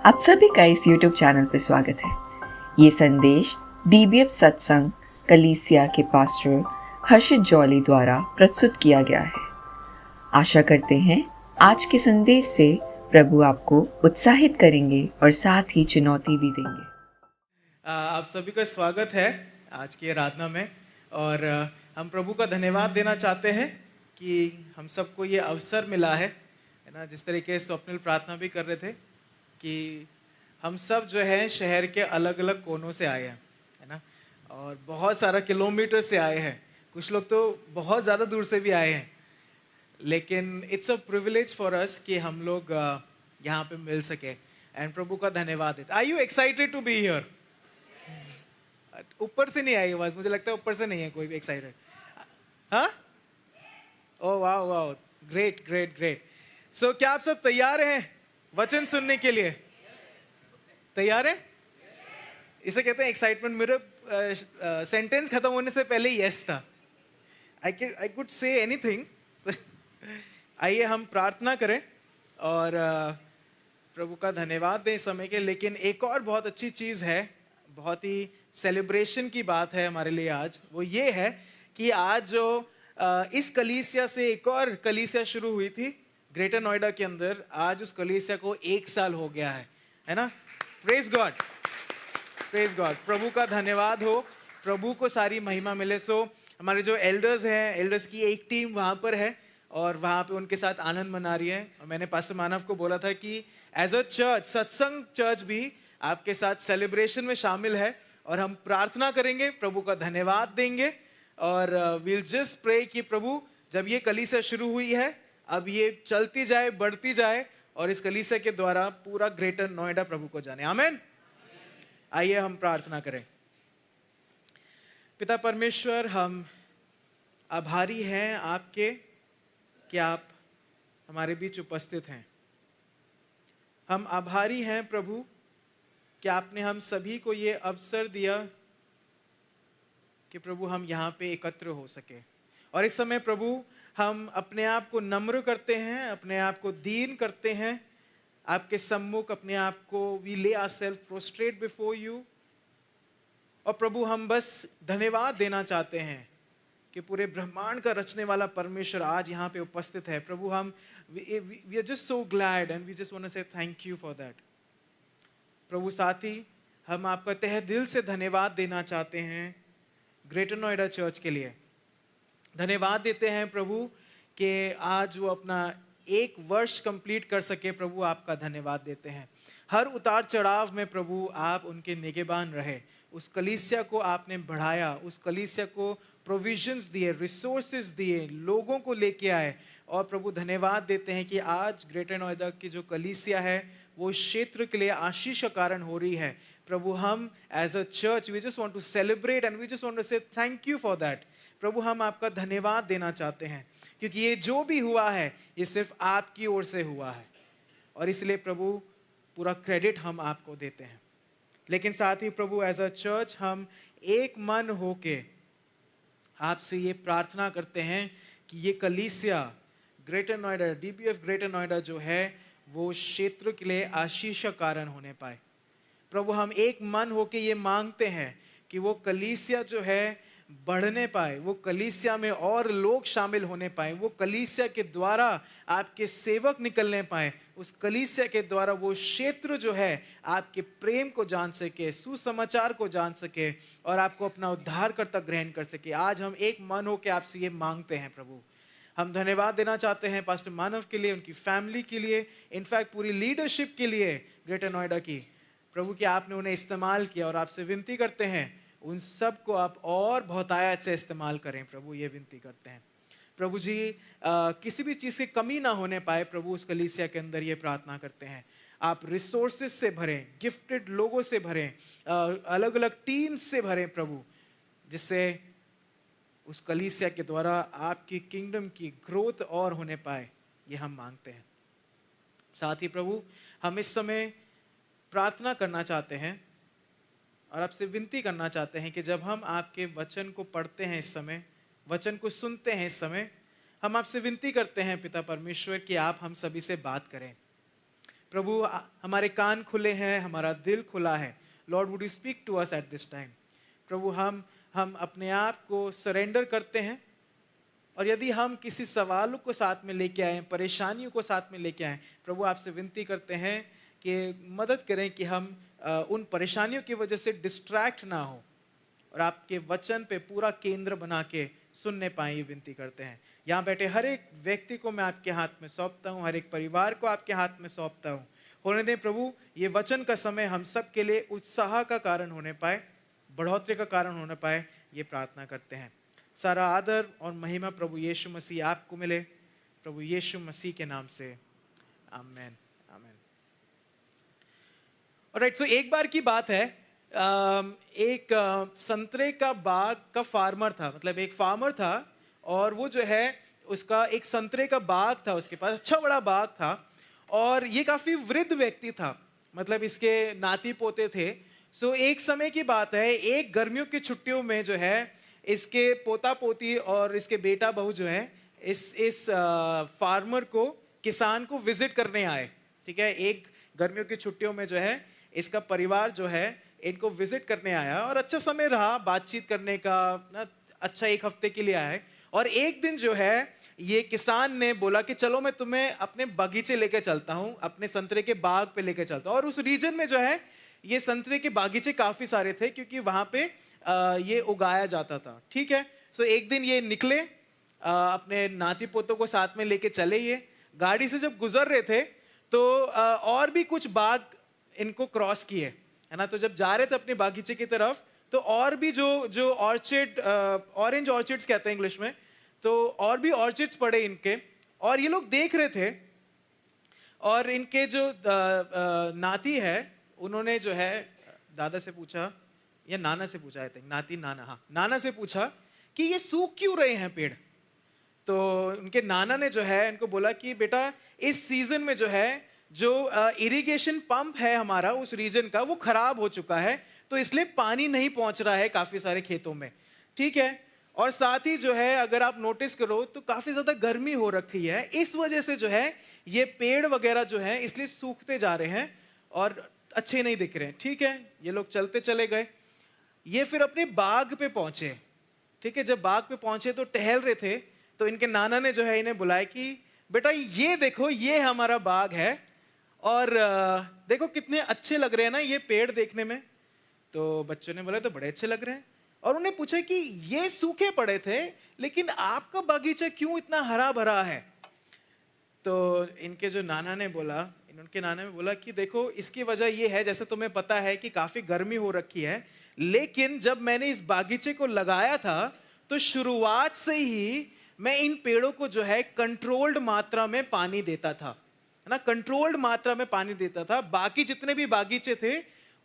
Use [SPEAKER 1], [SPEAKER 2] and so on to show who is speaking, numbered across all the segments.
[SPEAKER 1] आप सभी का इस YouTube चैनल पर स्वागत है। ये संदेश DBF सत्संग कलीसिया के पास्टर हर्षित जॉली द्वारा प्रस्तुत किया गया है। आशा करते हैं आज के संदेश से प्रभु आपको उत्साहित करेंगे और साथ ही चुनौती भी देंगे।
[SPEAKER 2] आप सभी का स्वागत है आज की आराधना में। और हम प्रभु का धन्यवाद देना चाहते हैं कि हम सबको ये अवसर मिला है ना। जिस तरीके से स्वप्निल प्रार्थना भी कर रहे थे कि हम सब जो है शहर के अलग अलग कोनों से आए हैं, है ना, और बहुत सारा किलोमीटर से आए हैं। कुछ लोग तो बहुत ज़्यादा दूर से भी आए हैं, लेकिन it's a privilege for us कि हम लोग यहाँ पे मिल सके एंड प्रभु का धन्यवाद देते। Are you excited to be here? ऊपर से नहीं आई आवाज, मुझे लगता है ऊपर से नहीं है कोई भी एक्साइटेड। हाँ, ओ वाह वाह, ग्रेट ग्रेट ग्रेट। सो क्या आप सब तैयार हैं वचन सुनने के लिए? तैयार है? इसे कहते हैं एक्साइटमेंट। मेरे सेंटेंस खत्म होने से पहले यस था। I could say anything. आइए हम प्रार्थना करें और प्रभु का धन्यवाद दें इस समय के। लेकिन एक और बहुत अच्छी चीज़ है, बहुत ही सेलिब्रेशन की बात है हमारे लिए आज। वो ये है कि आज जो इस कलीसिया से एक और कलीसिया शुरू हुई थी ग्रेटर नोएडा के अंदर, आज उस कलीसिया को 1 साल हो गया है ना। Praise God, praise God. प्रभु का धन्यवाद हो, प्रभु को सारी महिमा मिले। सो हमारे जो एल्डर्स हैं, एल्डर्स की एक टीम वहाँ पर है और वहाँ पे उनके साथ आनंद मना रही है। और मैंने पास्टर मानव को बोला था कि एज अ चर्च, सत्संग चर्च भी आपके साथ सेलिब्रेशन में शामिल है और हम प्रार्थना करेंगे, प्रभु का धन्यवाद देंगे और विल जस्ट प्रे कि प्रभु जब ये कलीसिया शुरू हुई है अब ये चलती जाए, बढ़ती जाए और इस कलीसिया के द्वारा पूरा ग्रेटर नोएडा प्रभु को जाने। आमीन। आइए हम प्रार्थना करें। पिता परमेश्वर, हम आभारी हैं आपके कि आप हमारे बीच उपस्थित हैं। हम आभारी हैं प्रभु कि आपने हम सभी को ये अवसर दिया कि प्रभु हम यहाँ पे एकत्र हो सके। और इस समय प्रभु हम अपने आप को नम्र करते हैं, अपने आप को दीन करते हैं आपके सम्मुख, अपने आप को वी ले आवरसेल्फ प्रोस्ट्रेट बिफोर यू। और प्रभु हम बस धन्यवाद देना चाहते हैं कि पूरे ब्रह्मांड का रचने वाला परमेश्वर आज यहाँ पे उपस्थित है। प्रभु हम we are just so glad and we just want to say thank you for that. प्रभु साथ ही हम आपका तहे दिल से धन्यवाद देना चाहते हैं ग्रेटर नोएडा चर्च के लिए। धन्यवाद देते हैं प्रभु कि आज वो अपना 1 वर्ष कंप्लीट कर सके। प्रभु आपका धन्यवाद देते हैं। हर उतार चढ़ाव में प्रभु आप उनके निगहबान रहे। उस कलीसिया को आपने बढ़ाया, उस कलीसिया को प्रोविजंस दिए, रिसोर्सेज दिए, लोगों को लेके आए। और प्रभु धन्यवाद देते हैं कि आज ग्रेटर नोएडा की जो कलीसिया है वो क्षेत्र के लिए आशीष का कारण हो रही है। प्रभु हम as a church we just want to celebrate and we just want to say thank you for that. प्रभु हम आपका धन्यवाद देना चाहते हैं क्योंकि ये जो भी हुआ है ये सिर्फ आपकी ओर से हुआ है और इसलिए प्रभु पूरा क्रेडिट हम आपको देते हैं। लेकिन साथ ही प्रभु एज अ चर्च हम एक मन होके आपसे ये प्रार्थना करते हैं कि ये कलीसिया greater Noida, DBF greater Noida जो है वो क्षेत्र के लिए आशीष का कारण होने पाए। प्रभु हम एक मन होके ये मांगते हैं कि वो कलीसिया जो है बढ़ने पाए, वो कलीसिया में और लोग शामिल होने पाए, वो कलीसिया के द्वारा आपके सेवक निकलने पाए, उस कलीसिया के द्वारा वो क्षेत्र जो है आपके प्रेम को जान सके, सुसमाचार को जान सके और आपको अपना उद्धारकर्ता ग्रहण कर सके। आज हम एक मन होकर आपसे ये मांगते हैं प्रभु। हम धन्यवाद देना चाहते हैं पास्टर मानव के लिए, उनकी फैमिली के लिए, इनफैक्ट पूरी लीडरशिप के लिए ग्रेटर नोएडा की। प्रभु कि आपने उन्हें इस्तेमाल किया और आपसे विनती करते हैं उन सब को आप और बहुतायत से इस्तेमाल करें। प्रभु ये विनती करते हैं प्रभु जी, किसी भी चीज़ की कमी ना होने पाए। प्रभु उस कलीसिया के अंदर ये प्रार्थना करते हैं आप रिसोर्सेज से भरें, गिफ्टेड लोगों से भरें, अलग अलग टीम्स से भरें प्रभु, जिससे उस कलीसिया के द्वारा आपकी किंगडम की ग्रोथ और होने पाए। ये हम मांगते हैं। साथ ही प्रभु हम इस समय प्रार्थना करना चाहते हैं और आपसे विनती करना चाहते हैं कि जब हम आपके वचन को पढ़ते हैं, इस समय वचन को सुनते हैं, इस समय हम आपसे विनती करते हैं पिता परमेश्वर कि आप हम सभी से बात करें। प्रभु हमारे कान खुले हैं, हमारा दिल खुला है। Lord would you speak to us at this time. प्रभु हम अपने आप को सरेंडर करते हैं, और यदि हम किसी सवालों को साथ में लेके आए, परेशानियों को साथ में लेके आए, प्रभु आपसे विनती करते हैं कि मदद करें कि हम उन परेशानियों की वजह से डिस्ट्रैक्ट ना हो और आपके वचन पे पूरा केंद्र बना के सुनने पाए, ये विनती करते हैं। यहाँ बैठे हर एक व्यक्ति को मैं आपके हाथ में सौंपता हूँ, हर एक परिवार को आपके हाथ में सौंपता हूँ। होने दें प्रभु, ये वचन का समय हम सब के लिए उत्साह का कारण होने पाए, बढ़ोतरी का कारण होने पाए, ये प्रार्थना करते हैं। सारा आदर और महिमा प्रभु यीशु मसीह आपको मिले, प्रभु यीशु मसीह के नाम से, आमेन, आमेन। ऑलराइट, सो एक बार की बात है, एक संतरे का बाग का फार्मर था, मतलब एक फार्मर था, और वो जो है उसका एक संतरे का बाग था, उसके पास अच्छा बड़ा बाग था, और ये काफी वृद्ध व्यक्ति था, मतलब इसके नाती पोते थे। सो एक समय की बात है, एक गर्मियों की छुट्टियों में जो है इसके पोता पोती और इसके बेटा बहू जो है इस फार्मर को, किसान को विजिट करने आए। ठीक है, एक गर्मियों की छुट्टियों में जो है इसका परिवार जो है इनको विजिट करने आया, और अच्छा समय रहा बातचीत करने का ना, अच्छा एक हफ्ते के लिए आए। और एक दिन जो है ये किसान ने बोला कि चलो मैं तुम्हें अपने बगीचे लेके चलता हूँ, अपने संतरे के बाग पे लेके चलता हूँ। और उस रीजन में जो है ये संतरे के बागीचे काफी सारे थे, क्योंकि वहां पे ये उगाया जाता था। ठीक है, सो एक दिन ये निकले, अपने नाती पोतों को साथ में लेके चले। ये गाड़ी से जब गुजर रहे थे तो और भी कुछ बाग इनको क्रॉस किए, है ना। तो जब जा रहे थे अपने बागीचे की तरफ, तो और भी जो ऑर्चिड, ऑरेंज ऑर्चिड्स कहते हैं इंग्लिश में, तो और भी ऑर्चिड्स पड़े इनके, और ये लोग देख रहे थे। और इनके जो नाती है, उन्होंने जो है दादा से पूछा या नाना से पूछा, आई थिंक नाती नाना, हाँ नाना से पूछा कि ये सूख क्यों रहे हैं पेड़। तो उनके नाना ने जो है इनको बोला कि बेटा इस सीजन में जो है जो इरिगेशन पंप है हमारा उस रीजन का, वो खराब हो चुका है, तो इसलिए पानी नहीं पहुंच रहा है काफी सारे खेतों में। ठीक है, और साथ ही जो है अगर आप नोटिस करो तो काफी ज्यादा गर्मी हो रखी है, इस वजह से जो है ये पेड़ वगैरह जो है इसलिए सूखते जा रहे हैं और अच्छे नहीं दिख रहे हैं। ठीक है, ये लोग चलते चले गए। ये फिर अपने बाग पे पहुंचे। ठीक है, जब बाग पे पहुंचे तो टहल रहे थे, तो इनके नाना ने जो है इन्हें बुलाया कि बेटा ये देखो, ये हमारा बाग है, और देखो कितने अच्छे लग रहे हैं ना ये पेड़ देखने में। तो बच्चों ने बोला तो बड़े अच्छे लग रहे हैं, और उन्हें पूछा कि ये सूखे पड़े थे, लेकिन आपका बगीचा क्यों इतना हरा भरा है। तो इनके जो नाना ने बोला, इनके नाना ने बोला कि देखो इसकी वजह ये है, जैसे तुम्हें पता है कि काफी गर्मी हो रखी है, लेकिन जब मैंने इस बागीचे को लगाया था तो शुरुआत से ही मैं इन पेड़ों को जो है कंट्रोल्ड मात्रा में पानी देता था, है ना, कंट्रोल्ड मात्रा में पानी देता था। बाकी जितने भी बागीचे थे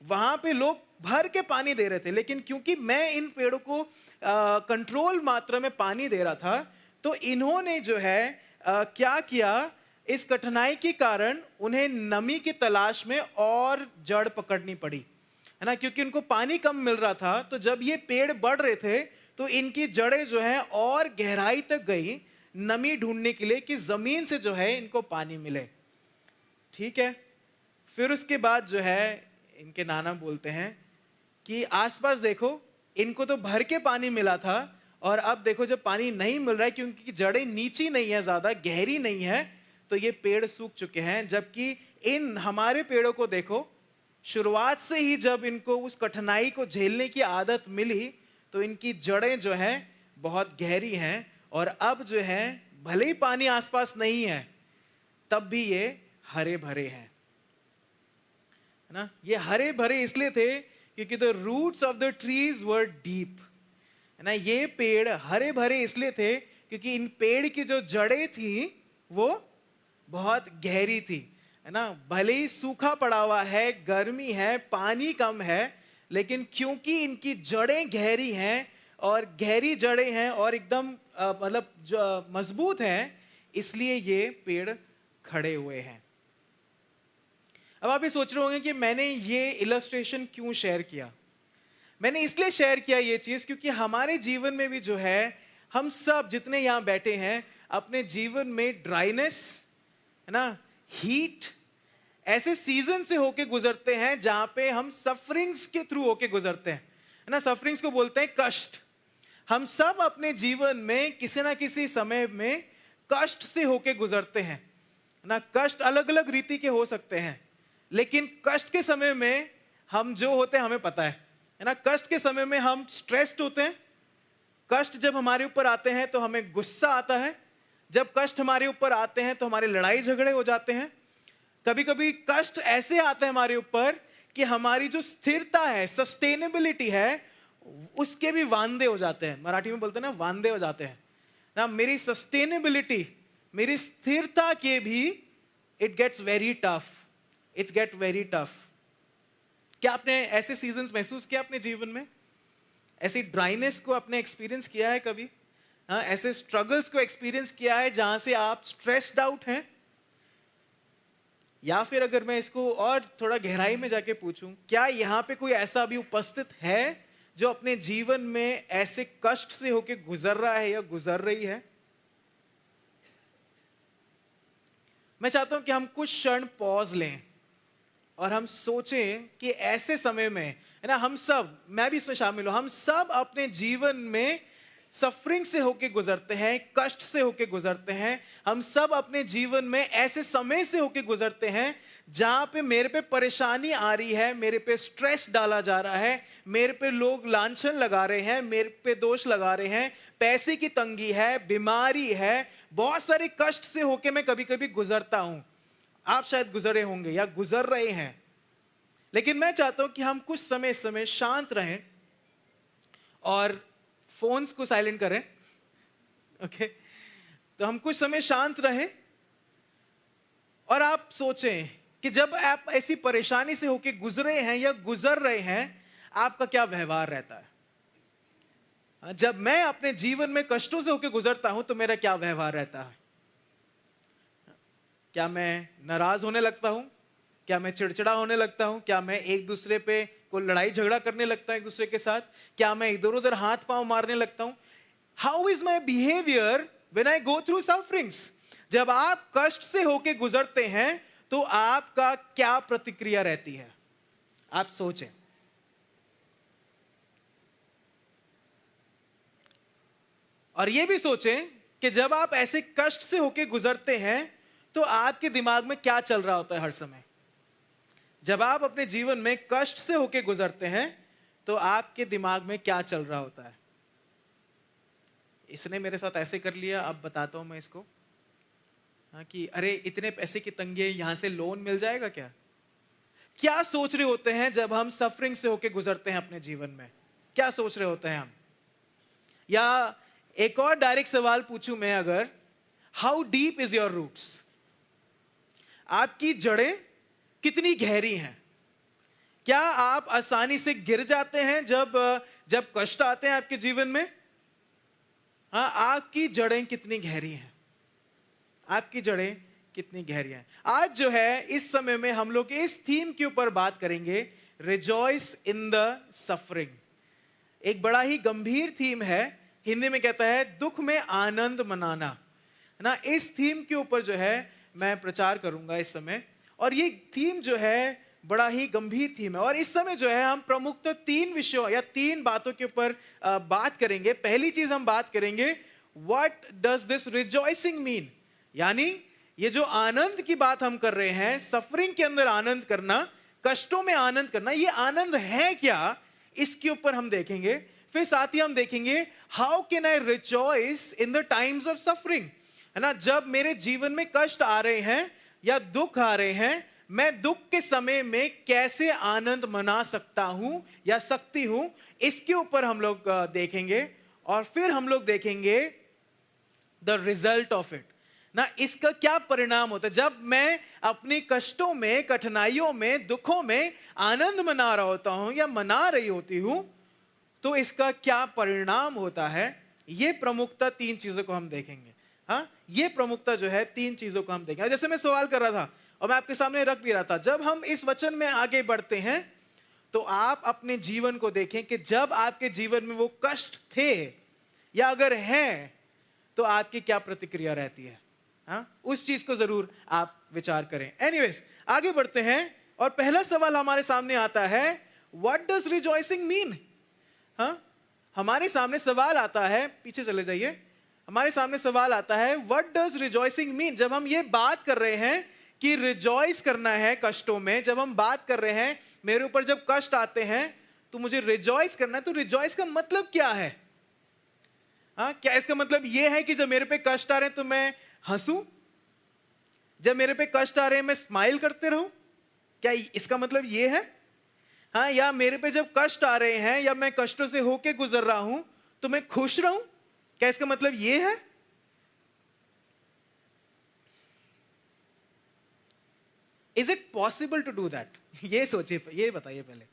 [SPEAKER 2] वहां पे लोग भर के पानी दे रहे थे, लेकिन क्योंकि मैं इन पेड़ों को कंट्रोल मात्रा में पानी दे रहा था, तो इन्होंने जो है क्या किया, इस कठिनाई के कारण उन्हें नमी की तलाश में और जड़ पकड़नी पड़ी, है ना, क्योंकि उनको पानी कम मिल रहा था। तो जब ये पेड़ बढ़ रहे थे तो इनकी जड़ें जो है और गहराई तक गई नमी ढूंढने के लिए कि जमीन से जो है इनको पानी मिले। ठीक है, फिर उसके बाद जो है इनके नाना बोलते हैं कि आसपास देखो, इनको तो भर के पानी मिला था, और अब देखो जब पानी नहीं मिल रहा है क्योंकि जड़ें नीची नहीं है, ज्यादा गहरी नहीं है, तो ये पेड़ सूख चुके हैं। जबकि इन हमारे पेड़ों को देखो, शुरुआत से ही जब इनको उस कठिनाई को झेलने की आदत मिली तो इनकी जड़ें जो है बहुत गहरी हैं, और अब जो है भले ही पानी आसपास नहीं है तब भी ये हरे भरे हैं, है ना। ये हरे भरे इसलिए थे क्योंकि the roots of the trees were deep, है ना। ये पेड़ हरे भरे इसलिए थे क्योंकि इन पेड़ की जो जड़ें थी वो बहुत गहरी थी, है ना। भले ही सूखा पड़ा हुआ है, गर्मी है, पानी कम है, लेकिन क्योंकि इनकी जड़ें गहरी हैं और गहरी जड़ें हैं और एकदम मतलब मजबूत हैं, इसलिए ये पेड़ खड़े हुए हैं। अब आप ये सोच रहे होंगे कि मैंने ये इलस्ट्रेशन क्यों शेयर किया। मैंने इसलिए शेयर किया ये चीज क्योंकि हमारे जीवन में भी जो है, हम सब जितने यहाँ बैठे हैं अपने जीवन में ड्राइनेस, है ना, हीट ऐसे सीजन से होके गुजरते हैं जहां पे हम सफरिंग्स के थ्रू होके गुजरते हैं, है ना। सफरिंग्स को बोलते हैं कष्ट। हम सब अपने जीवन में किसी ना किसी समय में कष्ट से होके गुजरते हैं, है ना। कष्ट अलग अलग रीति के हो सकते हैं, लेकिन कष्ट के समय में हम जो होते हैं हमें पता है ना। कष्ट के समय में हम स्ट्रेस्ड होते हैं। कष्ट जब हमारे ऊपर आते हैं तो हमें गुस्सा आता है। जब कष्ट हमारे ऊपर आते हैं तो हमारे लड़ाई झगड़े हो जाते हैं। कभी कभी कष्ट ऐसे आते हैं हमारे ऊपर कि हमारी जो स्थिरता है, सस्टेनेबिलिटी है, उसके भी वांदे हो जाते हैं। मराठी में बोलते हैं ना, वांदे हो जाते हैं ना। मेरी सस्टेनेबिलिटी, मेरी स्थिरता के भी it gets very tough, it's get very tough. क्या आपने ऐसे सीजन्स महसूस किया अपने जीवन में? ऐसी ड्राइनेस को आपने एक्सपीरियंस किया है कभी? हाँ, ऐसे स्ट्रगल्स को एक्सपीरियंस किया है जहां से आप स्ट्रेस्ड आउट हैं? या फिर अगर मैं इसको और थोड़ा गहराई में जाके पूछूं, क्या यहां पे कोई ऐसा अभी उपस्थित है जो अपने जीवन में ऐसे कष्ट से होके गुजर रहा है या गुजर रही है? मैं चाहता हूं कि हम कुछ क्षण पॉज लें और हम सोचें कि ऐसे समय में, है ना, हम सब, मैं भी इसमें शामिल हूं, हम सब अपने जीवन में सफरिंग से होके गुजरते हैं, कष्ट से होके गुजरते हैं। हम सब अपने जीवन में ऐसे समय से होके गुजरते हैं जहां पे मेरे पे परेशानी आ रही है, मेरे पे स्ट्रेस डाला जा रहा है, मेरे पे लोग लांछन लगा रहे हैं, मेरे पे दोष लगा रहे हैं, पैसे की तंगी है, बीमारी है, बहुत सारे कष्ट से होके मैं कभी कभी गुजरता हूं। आप शायद गुजरे होंगे या गुजर रहे हैं। लेकिन मैं चाहता हूं कि हम कुछ समय शांत रहें और फोन्स को साइलेंट करें। ओके, तो हम कुछ समय शांत रहें और आप सोचें कि जब आप ऐसी परेशानी से होके गुजरे हैं या गुजर रहे हैं, आपका क्या व्यवहार रहता है। जब मैं अपने जीवन में कष्टों से होके गुजरता हूं तो मेरा क्या व्यवहार रहता है? क्या मैं नाराज होने लगता हूं? क्या मैं चिड़चिड़ा होने लगता हूं? क्या मैं एक दूसरे पे कोई लड़ाई झगड़ा करने लगता हूं एक दूसरे के साथ? क्या मैं इधर उधर हाथ पांव मारने लगता हूं? How is my behaviour when I go through sufferings? जब आप कष्ट से होके गुजरते हैं तो आपका क्या प्रतिक्रिया रहती है? आप सोचें। और यह भी सोचें कि जब आप ऐसे कष्ट से होके गुजरते हैं तो आपके दिमाग में क्या चल रहा होता है हर समय? जब आप अपने जीवन में कष्ट से होके गुजरते हैं तो आपके दिमाग में क्या चल रहा होता है? इसने मेरे साथ ऐसे कर लिया, अब बताता हूं मैं इसको। हाँ, कि अरे इतने पैसे की तंगी है, यहां से लोन मिल जाएगा क्या? क्या सोच रहे होते हैं जब हम सफरिंग से होके गुजरते हैं अपने जीवन में? क्या सोच रहे होते हैं हम? या एक और डायरेक्ट सवाल पूछूं मैं अगर, how deep is your roots? आपकी जड़ें कितनी गहरी हैं? क्या आप आसानी से गिर जाते हैं जब कष्ट आते हैं आपके जीवन में? हाँ, आपकी जड़ें कितनी गहरी हैं? आपकी जड़ें कितनी गहरी हैं? आज जो है इस समय में हम लोग इस थीम के ऊपर बात करेंगे, रिजॉइस इन द सफरिंग। एक बड़ा ही गंभीर थीम है, हिंदी में कहता है दुख में आनंद मनाना, है ना। इस थीम के ऊपर जो है मैं प्रचार करूंगा इस समय, और ये थीम जो है बड़ा ही गंभीर थीम है। और इस समय जो है हम प्रमुखतः 3 विषयों या 3 बातों के ऊपर बात करेंगे। पहली चीज हम बात करेंगे, what does this rejoicing mean? यानी ये जो आनंद की बात हम कर रहे हैं, सफरिंग के अंदर आनंद करना, कष्टों में आनंद करना, ये आनंद है क्या? इसके ऊपर हम देखेंगे। फिर साथ ही हम देखेंगे, how can I rejoice in the times of suffering, है ना। जब मेरे जीवन में कष्ट आ रहे हैं या दुख आ रहे हैं, मैं दुख के समय में कैसे आनंद मना सकता हूं या सकती हूं, इसके ऊपर हम लोग देखेंगे। और फिर हम लोग देखेंगे द रिजल्ट ऑफ इट, ना, इसका क्या परिणाम होता है जब मैं अपनी कष्टों में, कठिनाइयों में, दुखों में आनंद मना रहा होता हूं या मना रही होती हूं, तो इसका क्या परिणाम होता है। ये प्रमुखता 3 चीजों को हम देखेंगे। हाँ, ये प्रमुखता जो है 3 चीजों को हम देखेंगे। जैसे मैं सवाल कर रहा था और मैं आपके सामने रख भी रहा था, जब हम इस वचन में आगे बढ़ते हैं तो आप अपने जीवन को देखें कि जब आपके जीवन में वो कष्ट थे या अगर हैं तो आपकी क्या प्रतिक्रिया रहती है। हाँ, उस चीज को जरूर आप विचार करें। एनीवेज, आगे बढ़ते हैं और पहला सवाल हमारे सामने आता है, व्हाट डज रिजॉइसिंग मीन? हाँ, हमारे सामने सवाल आता है, पीछे चले जाइए, हमारे सामने सवाल आता है, व्हाट डज रिजॉइसिंग मीन? जब हम ये बात कर रहे हैं कि रिजॉइस करना है कष्टों में, जब हम बात कर रहे हैं मेरे ऊपर जब कष्ट आते हैं तो मुझे रिजॉइस करना है, तो रिजॉइस का मतलब क्या है? हाँ, क्या इसका मतलब ये है कि जब मेरे पे कष्ट आ रहे हैं तो मैं हंसूं, जब मेरे पे कष्ट आ रहे हैं मैं स्माइल करते रहूं? क्या इसका मतलब ये है? हाँ, या मेरे पे जब कष्ट आ रहे हैं या मैं कष्टों से होके गुजर रहा हूं तो मैं खुश रहूं? क्या इसका मतलब ये है? Is it possible to do that? ये सोचिए, ये बताइए पहले।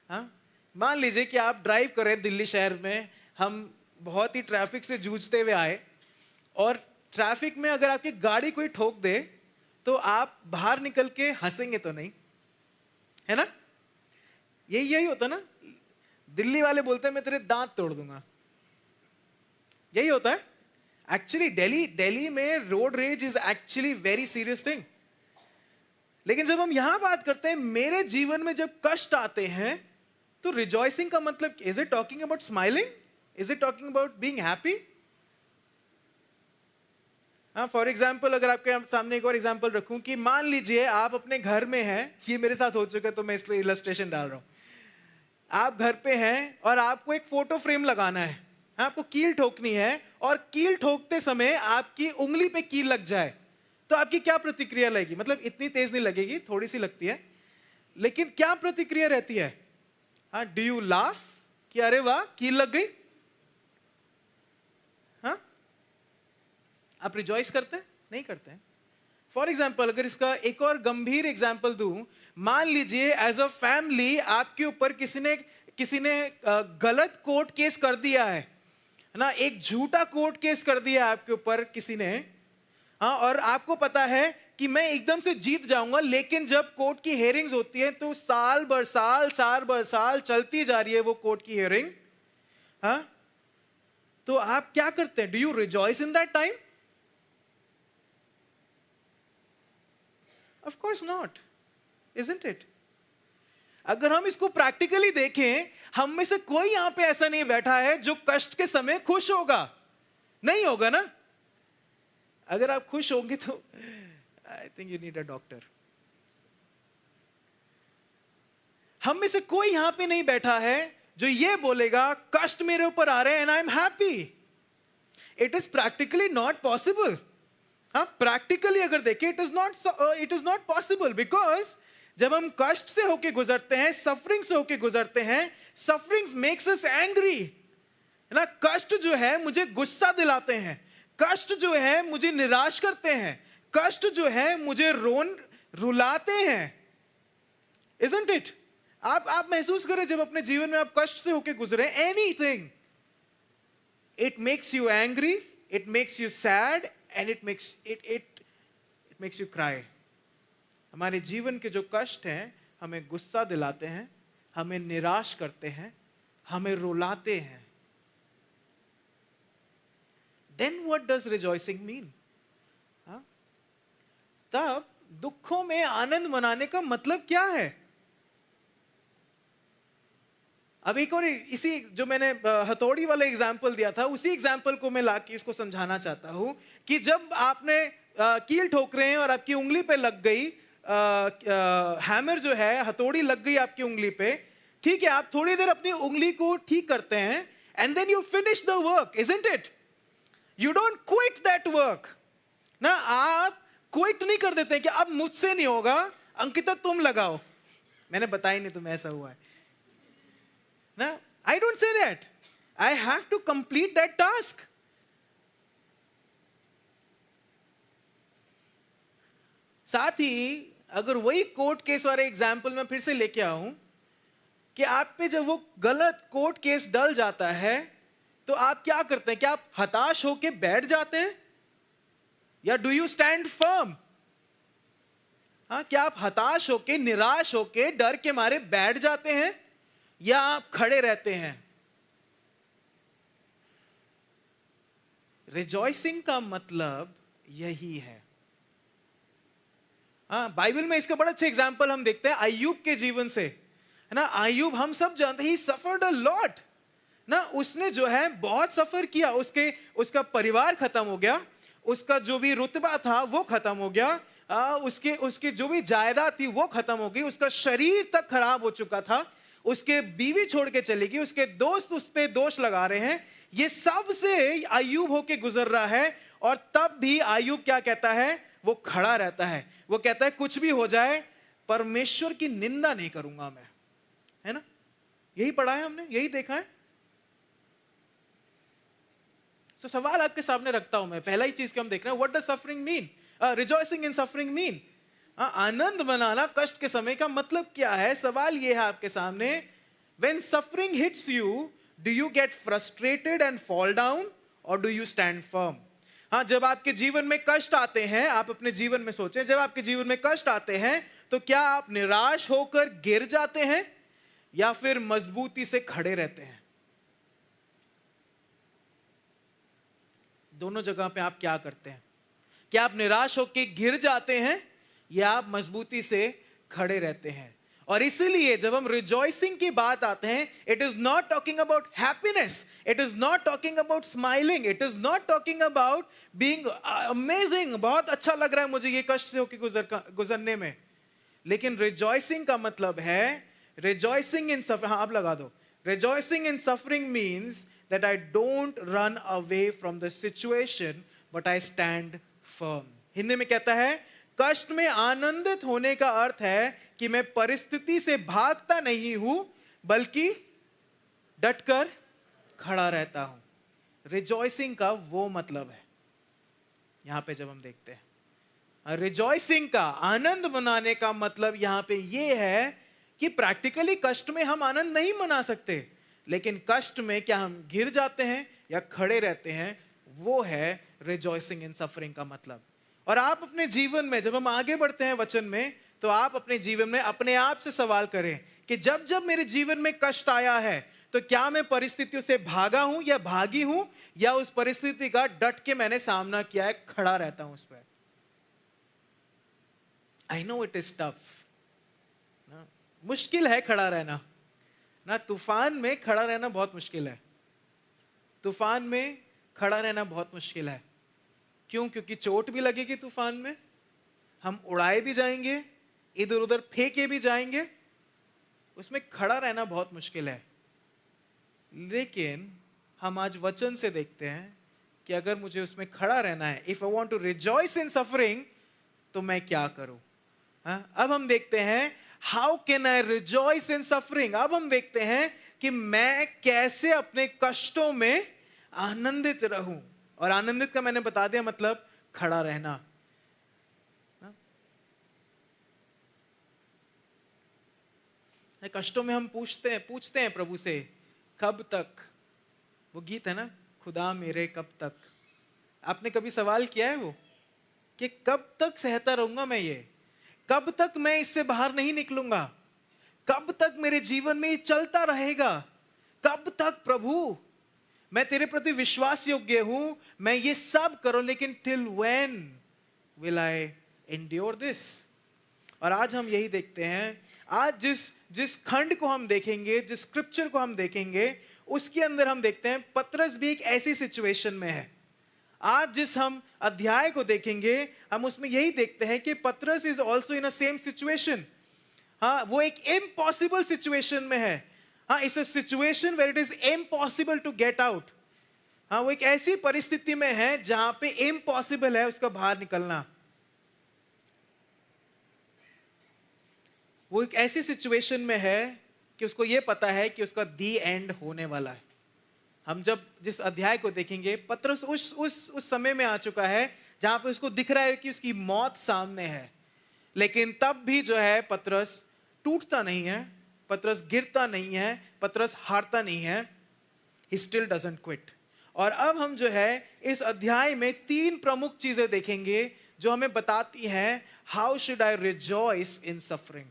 [SPEAKER 2] हाँ, मान लीजिए कि आप ड्राइव कर रहे हैं दिल्ली शहर में, हम बहुत ही ट्रैफिक से जूझते हुए आए, और ट्रैफिक में अगर आपकी गाड़ी कोई ठोक दे तो आप बाहर निकल के हंसेंगे तो नहीं, है ना? यही होता ना, दिल्ली वाले बोलते हैं मैं तेरे दांत तोड़ दूंगा, यही होता है एक्चुअली। दिल्ली में road rage is actually very serious thing. लेकिन जब हम यहां बात करते हैं मेरे जीवन में जब कष्ट आते हैं तो रिजॉइसिंग का मतलब, is it talking about smiling? Is it talking about being happy? हाँ, फॉर एग्जाम्पल अगर आपके सामने एक और एग्जाम्पल रखूं कि मान लीजिए आप अपने घर में हैं, ये मेरे साथ हो चुका है तो मैं इसलिए इलस्ट्रेशन डाल रहा हूं। आप घर पे हैं और आपको एक फोटो फ्रेम लगाना है, हाँ, आपको कील ठोकनी है, और कील ठोकते समय आपकी उंगली पे कील लग जाए तो आपकी क्या प्रतिक्रिया लगेगी? मतलब इतनी तेज नहीं लगेगी, थोड़ी सी लगती है, लेकिन क्या प्रतिक्रिया रहती है? हाँ, डू यू लाफ कि अरे वाह कील लग गई? हाँ, आप रिजॉइस करते हैं? नहीं करते हैं। फॉर एग्जाम्पल अगर इसका एक और गंभीर एग्जाम्पल दूं, मान लीजिए एज अ फैमिली आपके ऊपर किसी ने गलत कोर्ट केस कर दिया है ना, एक झूठा कोर्ट केस कर दिया है आपके ऊपर किसी ने। हाँ, और आपको पता है कि मैं एकदम से जीत जाऊंगा, लेकिन जब कोर्ट की हियरिंग्स होती है तो साल भर साल चलती जा रही है वो कोर्ट की हियरिंग। हाँ, तो आप क्या करते हैं? Do you rejoice in that time? Of course not, isn't it? अगर हम इसको प्रैक्टिकली देखें, हम में से कोई यहां पे ऐसा नहीं बैठा है जो कष्ट के समय खुश होगा, नहीं होगा ना? अगर आप खुश होंगे तो I think you need a doctor. हम में से कोई यहां पे नहीं बैठा है जो ये बोलेगा कष्ट मेरे ऊपर आ रहे हैं and I am happy. It is practically not possible. हाँ, प्रैक्टिकली अगर देखें it is not possible, because जब हम कष्ट से होके गुजरते हैं, सफरिंग से होके गुजरते हैं, सफरिंग्स मेक्स अस एंग्री, है ना? कष्ट जो है मुझे गुस्सा दिलाते हैं, कष्ट जो है मुझे निराश करते हैं, कष्ट जो है मुझे रुलाते हैं, इजंट इट? आप महसूस करें जब अपने जीवन में आप कष्ट से होके गुजरे, anything, it makes you angry, it makes you sad and it makes you cry. हमारे जीवन के जो कष्ट हैं हमें गुस्सा दिलाते हैं, हमें निराश करते हैं, हमें रुलाते हैं। Then what does rejoicing mean? तब दुखों में आनंद मनाने का मतलब क्या है? अब एक और, इसी जो मैंने हथौड़ी वाला एग्जाम्पल दिया था, उसी एग्जाम्पल को मैं लाके इसको समझाना चाहता हूं कि जब आपने कील ठोक रहे हैं और आपकी उंगली पे लग गई, हैमर जो है, हथौड़ी लग गई आपकी उंगली पे, ठीक है, आप थोड़ी देर अपनी उंगली को ठीक करते हैं and then you finish the work, isn't it? You don't quit that work ना, आप क्विट नहीं कर देते कि अब मुझसे नहीं होगा, अंकिता तुम लगाओ, मैंने बताया नहीं तुम्हें ऐसा हुआ है ना। I don't say that, I have to complete that task. साथ ही अगर वही कोर्ट केस वाले एग्जाम्पल में फिर से लेके आऊं कि आप पे जब वो गलत कोर्ट केस डल जाता है तो आप क्या करते हैं? क्या आप हताश होके बैठ जाते हैं या डू यू स्टैंड फर्म? हाँ, क्या आप हताश होके, निराश होके, डर के मारे बैठ जाते हैं या आप खड़े रहते हैं? रिजॉइसिंग का मतलब यही है। हाँ, बाइबल में इसका बड़ा अच्छा एग्जाम्पल हम देखते हैं अय्यूब के जीवन से, है ना। अय्यूब हम सब जानते हैं, ही सफर्ड अ लॉट ना। उसने जो है बहुत सफर किया, उसका परिवार खत्म हो गया, उसका जो भी रुतबा था वो खत्म हो गया, उसके जो भी जायदाद थी वो खत्म हो गई, उसका शरीर तक खराब हो चुका था, उसके बीवी छोड़ के चली गई, उसके दोस्त उस पे दोष लगा रहे हैं, ये सब से अय्यूब होके गुजर रहा है। और तब भी अय्यूब क्या कहता है, वो खड़ा रहता है, वो कहता है कुछ भी हो जाए परमेश्वर की निंदा नहीं करूंगा मैं, है ना। यही पढ़ा है हमने, यही देखा है। तो सवाल आपके सामने रखता हूं मैं, पहला ही चीज कि हम देख रहे हैं, what does suffering mean, rejoicing in suffering mean. आनंद मनाना कष्ट के समय का मतलब क्या है। सवाल यह है आपके सामने, when suffering hits you, do you get frustrated and fall down और डू यू स्टैंड फर्म। हाँ, जब आपके जीवन में कष्ट आते हैं, आप अपने जीवन में सोचें, जब आपके जीवन में कष्ट आते हैं तो क्या आप निराश होकर गिर जाते हैं या फिर मजबूती से खड़े रहते हैं। दोनों जगह पे आप क्या करते हैं, क्या आप निराश होकर गिर जाते हैं या आप मजबूती से खड़े रहते हैं। और इसीलिए जब हम रिजॉइसिंग की बात आते हैं, it is not talking about happiness, it is not talking about smiling, it is not talking about being amazing, बहुत अच्छा लग रहा है मुझे ये कष्ट से होकर गुजरने में। लेकिन रिजॉइसिंग का मतलब है, रिजॉइसिंग इन सफरिंग, हाँ आप लगा दो, rejoicing in suffering means that I don't run away from the situation but I stand firm। Hindi में कहता है, कष्ट में आनंदित होने का अर्थ है कि मैं परिस्थिति से भागता नहीं हूं बल्कि डटकर खड़ा रहता हूं। रिजॉइसिंग का वो मतलब है यहां पे जब हम देखते हैं रिजॉइसिंग का, आनंद मनाने का मतलब यहां पे ये है कि प्रैक्टिकली कष्ट में हम आनंद नहीं मना सकते, लेकिन कष्ट में क्या हम गिर जाते हैं या खड़े रहते हैं, वो है रिजॉइसिंग इन सफरिंग का मतलब। और आप अपने जीवन में जब हम आगे बढ़ते हैं वचन में, तो आप अपने जीवन में अपने आप से सवाल करें कि जब जब मेरे जीवन में कष्ट आया है तो क्या मैं परिस्थितियों से भागा हूं या भागी हूं, या उस परिस्थिति का डट के मैंने सामना किया है, खड़ा रहता हूं उस पर। I know it is tough, मुश्किल है खड़ा रहना ना। तूफान में खड़ा रहना बहुत मुश्किल है, तूफान में खड़ा रहना बहुत मुश्किल है। क्यों? क्योंकि चोट भी लगेगी तूफान में, हम उड़ाए भी जाएंगे, इधर उधर फेंके भी जाएंगे, उसमें खड़ा रहना बहुत मुश्किल है। लेकिन हम आज वचन से देखते हैं कि अगर मुझे उसमें खड़ा रहना है, if I want to rejoice in suffering, तो मैं क्या करूं। अब हम देखते हैं how can I rejoice in suffering. अब हम देखते हैं कि मैं कैसे अपने कष्टों में आनंदित रहूं। और आनंदित का मैंने बता दिया मतलब खड़ा रहना। कष्टों में हम पूछते हैं प्रभु से, कब तक। वो गीत है ना, खुदा मेरे कब तक। आपने कभी सवाल किया है वो कि कब तक सहता रहूंगा मैं, ये कब तक मैं इससे बाहर नहीं निकलूंगा, कब तक मेरे जीवन में ये चलता रहेगा, कब तक प्रभु मैं तेरे प्रति विश्वास योग्य हूं, मैं ये सब करूं, लेकिन till when will I endure this. और आज हम यही देखते हैं। आज जिस खंड को हम देखेंगे, जिस स्क्रिप्चर को हम देखेंगे, उसके अंदर हम देखते हैं पतरस भी एक ऐसी सिचुएशन में है। आज जिस हम अध्याय को देखेंगे, हम उसमें यही देखते हैं कि पतरस is also in a same situation. हाँ, वो एक इम्पॉसिबल सिचुएशन में है। हाँ, it's a situation where it is impossible to get out. हाँ, वो एक ऐसी परिस्थिति में है जहां पे इम्पॉसिबल है उसका बाहर निकलना। वो एक ऐसी सिचुएशन में है कि उसको ये पता है कि उसका दी एंड होने वाला है। हम जब जिस अध्याय को देखेंगे, पतरस उस समय में आ चुका है जहां पे उसको दिख रहा है कि उसकी मौत सामने है। लेकिन तब भी जो है पतरस टूटता नहीं है, पतरस गिरता नहीं है, पतरस हारता नहीं है। He still doesn't quit। और अब हम जो है इस अध्याय में 3 प्रमुख चीजें देखेंगे जो हमें बताती हैं how should I rejoice in suffering.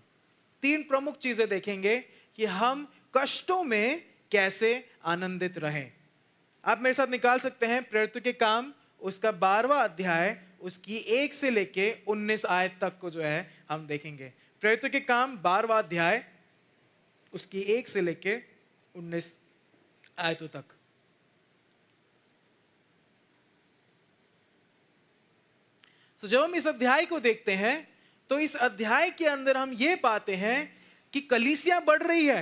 [SPEAKER 2] 3 प्रमुख चीजें देखेंगे कि हम कष्टों में कैसे आनंदित रहें। आप मेरे साथ निकाल सकते हैं प्रेरितों के काम उसका 12वां अध्याय उसकी 1 से लेके 19 आयत तक को जो है हम देखेंगे। प्रेरितों के काम 12वां अध्याय उसकी 1 से लेके 19 आयतों तक। तो जब हम इस अध्याय को देखते हैं तो इस अध्याय के अंदर हम ये पाते हैं कि कलीसिया बढ़ रही है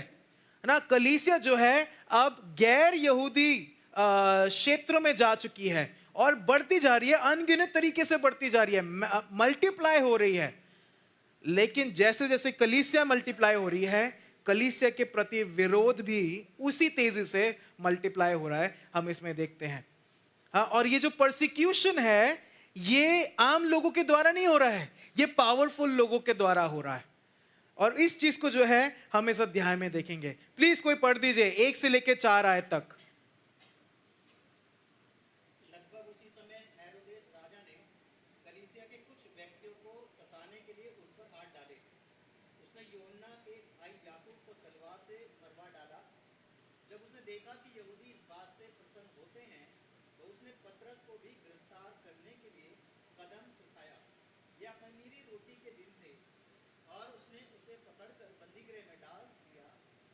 [SPEAKER 2] ना। कलीसिया जो है अब गैर यहूदी क्षेत्र में जा चुकी है और बढ़ती जा रही है, अनगिनत तरीके से बढ़ती जा रही है, मल्टीप्लाई हो रही है। लेकिन जैसे जैसे कलीसिया मल्टीप्लाई हो रही है, कलीसिया के प्रति विरोध भी उसी तेजी से मल्टीप्लाई हो रहा है, हम इसमें देखते हैं। हाँ, और ये जो परसिक्यूशन है ये आम लोगों के द्वारा नहीं हो रहा है, ये पावरफुल लोगों के द्वारा हो रहा है। और इस चीज को जो है हम इस अध्याय में देखेंगे। प्लीज कोई पढ़ दीजिए 1 से लेकर 4 आयत तक।
[SPEAKER 3] लगभग उसी समय हेरोदेस राजा ने कलीसिया के कुछ व्यक्तियों को सताने के लिए उन पर हाथ डाले। उसने यूहन्ना के भाई याकूब को तलवार से मरवा डाला। जब उसने देखा कि यहूदी इस बात से प्रसन्न होते हैं तो उसने पतरस को भी गिरफ्तार करने के लिए कदम उठाया। यह खमीरी रोटी के दिन थे और उसने उसे पकड़कर बंदीगृह में डाल दिया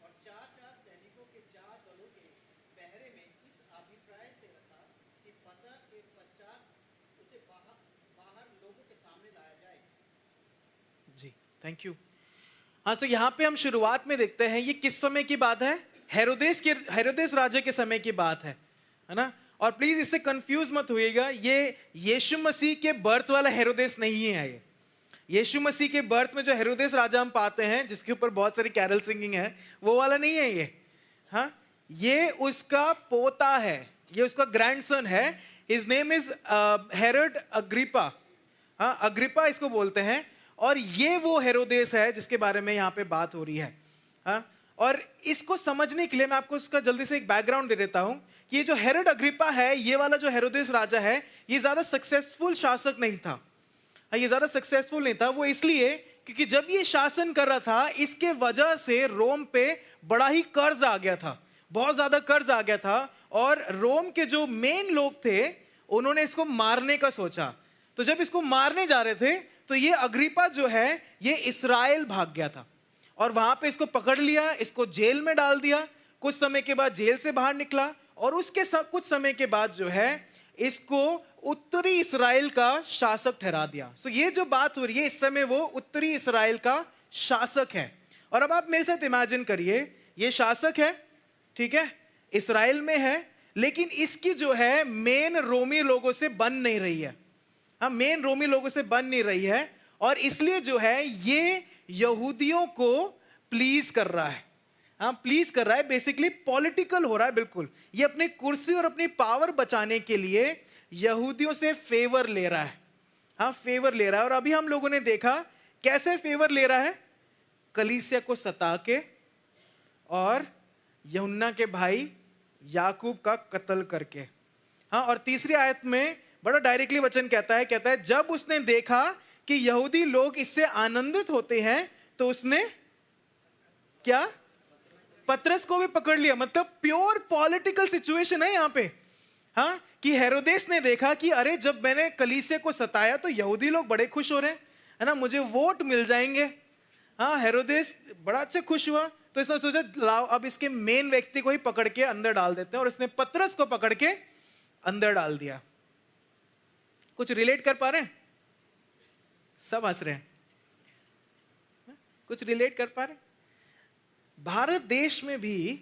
[SPEAKER 3] और 4-4 सैनिकों के 4 दलों के पहरे में इस अभिप्राय से रखा कि फसह के पश्चात उसे बाहर लोगों के सामने लाया जाए।
[SPEAKER 2] जी, थैंक यू। हाँ, तो यहाँ पे हम शुरुआत में देखते हैं ये किस समय की बात है? हेरोदेस राजा के समय की बात है ना। और प्लीज इससे कंफ्यूज मत होइएगा, ये यीशु मसीह के बर्थ वाला हेरोदेस नहीं है। ये यीशु मसीह के बर्थ में जो हेरोदेस राजा हम पाते हैं जिसके ऊपर बहुत सारी कैरल सिंगिंग है, वो वाला नहीं है ये। हाँ, ये उसका पोता है, ये उसका ग्रैंडसन है। His name is Herod Agrippa. हाँ, अग्रिपा इसको बोलते हैं। और ये वो हेरोदेस है जिसके बारे में यहाँ पे बात हो रही है। हाँ, और इसको समझने के लिए मैं आपको उसका जल्दी से एक बैकग्राउंड दे देता हूं कि ये जो हेरोड अग्रिपा है, ये वाला जो हेरोदेस राजा है, ये ज्यादा सक्सेसफुल शासक नहीं था। ये ज्यादा सक्सेसफुल नहीं था। वो इसलिए क्योंकि जब ये शासन कर रहा था, इसके वजह से रोम पे बड़ा ही कर्ज आ गया था, बहुत ज्यादा कर्ज आ गया था। और रोम के जो मेन लोग थे उन्होंने इसको मारने का सोचा। तो जब इसको मारने जा रहे थे तो ये अग्रिपा जो है ये इस्राएल भाग गया था और वहां पे इसको पकड़ लिया, इसको जेल में डाल दिया। कुछ समय के बाद जेल से बाहर निकला और उसके कुछ समय के बाद जो है इसको उत्तरी इस्राएल का शासक ठहरा दिया। सो ये जो बात हो रही है, इस समय वो उत्तरी इस्राएल का शासक है। और अब आप मेरे साथ इमेजिन करिए, ये शासक है, ठीक है, इस्राएल में है, लेकिन इसकी जो है मेन रोमी लोगों से बन नहीं रही है। हाँ, मेन रोमी लोगों से बन नहीं रही है और इसलिए जो है ये यहूदियों को प्लीज कर रहा है। हाँ, प्लीज कर रहा है, बेसिकली पॉलिटिकल हो रहा है। बिल्कुल, ये अपनी कुर्सी और अपनी पावर बचाने के लिए यहूदियों से फेवर ले रहा है। हाँ, फेवर ले रहा है। और अभी हम लोगों ने देखा कैसे फेवर ले रहा है, कलीसिया को सता के और यूहन्ना के भाई याकूब का कत्ल करके। हाँ, और तीसरी आयत में बड़ा डायरेक्टली वचन कहता है जब उसने देखा कि यहूदी लोग इससे आनंदित होते हैं तो उसने क्या, पतरस को भी पकड़ लिया। मतलब प्योर पॉलिटिकल सिचुएशन है यहाँ पे। हाँ, कि हेरोदेस ने देखा कि अरे जब मैंने कलीसिया को सताया तो यहूदी लोग बड़े खुश हो रहे हैं, है ना, मुझे वोट मिल जाएंगे। हाँ, हेरोदेस बड़ा अच्छा खुश हुआ तो इसने सोचा लाओ अब इसके मेन व्यक्ति को ही पकड़ के अंदर डाल देते हैं। और इसने पतरस को पकड़ के अंदर डाल दिया। कुछ रिलेट कर पा रहे हैं? सब हंस रहे हैं। कुछ रिलेट कर पा रहे हैं? भारत देश में भी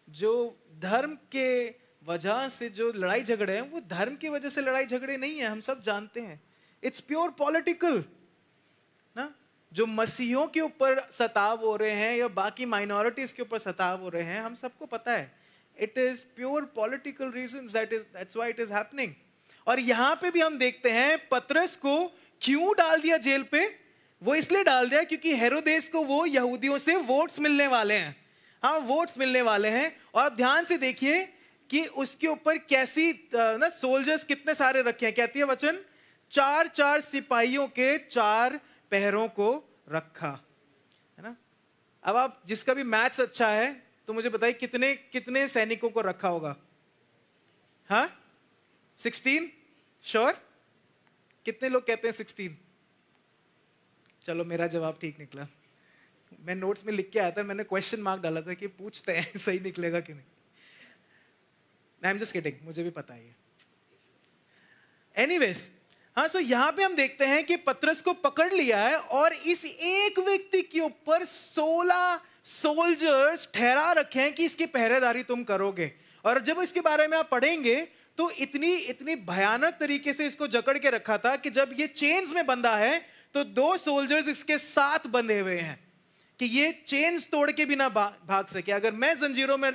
[SPEAKER 2] जो धर्म के वजह से जो लड़ाई झगड़े हैं, वो धर्म की वजह से लड़ाई झगड़े नहीं है, हम सब जानते हैं। इट्स प्योर पॉलिटिकल ना। जो मसीहों के ऊपर सताव हो रहे हैं या बाकी माइनॉरिटीज के ऊपर सताव हो रहे हैं, हम सबको पता है। It is pure political reasons, that's why it is happening. और यहां पे भी हम देखते हैं पतरस को क्यों डाल दिया जेल पे। वो इसलिए डाल दिया क्योंकि हेरोदेस को वो यहूदियों से वोट्स मिलने वाले हैं। हाँ, वोट्स मिलने वाले हैं। और आप ध्यान से देखिए कि उसके ऊपर कैसी ना सोल्जर्स कितने सारे रखे हैं। कहती है वचन, 4-4 सिपाहियों के 4 पहरों को रखा, है ना। अब आप जिसका भी मैथ्स अच्छा है तो मुझे बताइए कितने कितने सैनिकों को रखा होगा? हाँ, 16 श्योर? कितने लोग कहते हैं 16? चलो मेरा जवाब ठीक निकला। मैं नोट्स में लिख के आया था, मैंने क्वेश्चन मार्क डाला था कि पूछते हैं सही निकलेगा कि नहीं। आई एम जस्ट किडिंग, मुझे भी पता है। एनीवेज, हाँ, तो यहां पे हम देखते हैं कि पतरस को पकड़ लिया है और इस एक व्यक्ति के ऊपर 16 सोल्जर्स ठहरा रखे हैं कि इसकी पहरेदारी तुम करोगे। और जब इसके बारे में आप पढ़ेंगे तो इतनी भयानक तरीके से इसको जकड़ के रखा था कि जब ये चेन्स में बंधा है तो 2 सोल्जर्स इसके साथ बंधे हुए हैं कि ये चेन्स तोड़ के भी ना भाग सके। अगर मैं जंजीरों में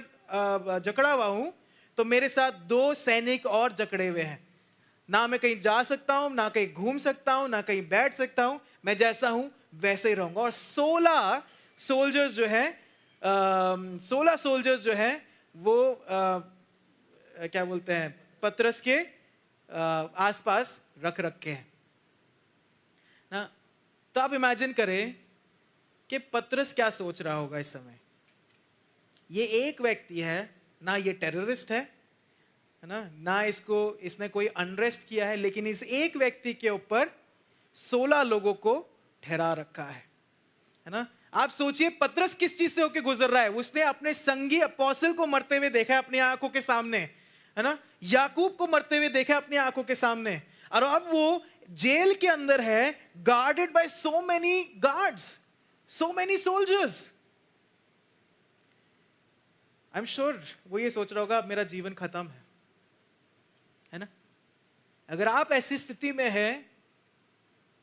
[SPEAKER 2] जकड़ा हुआ हूं तो मेरे साथ 2 सैनिक और जकड़े हुए हैं। ना मैं कहीं जा सकता हूं, ना कहीं घूम सकता हूं, ना कहीं बैठ सकता हूं। मैं जैसा हूं वैसे ही रहूंगा। और 16 सोल्जर्स जो है वो क्या बोलते हैं, पतरस के आसपास रख रखे हैं ना। तो आप इमेजिन करें कि पतरस क्या सोच रहा होगा इस समय। ये एक व्यक्ति है ना, ये टेररिस्ट है ना इसने कोई अनरेस्ट किया है, लेकिन इस एक व्यक्ति के ऊपर 16 लोगों को ठहरा रखा है ना। आप सोचिए पतरस किस चीज से होकर गुजर रहा है। उसने अपने संगी अपोस्टल को मरते हुए देखा है अपनी आंखों के सामने, है ना। याकूब को मरते हुए देखा है अपनी आंखों के सामने, और अब वो जेल के अंदर है, guarded by so many guards, so many soldiers. I am sure वो ये सोच रहा होगा अब मेरा जीवन खत्म है ना। अगर आप ऐसी स्थिति में हैं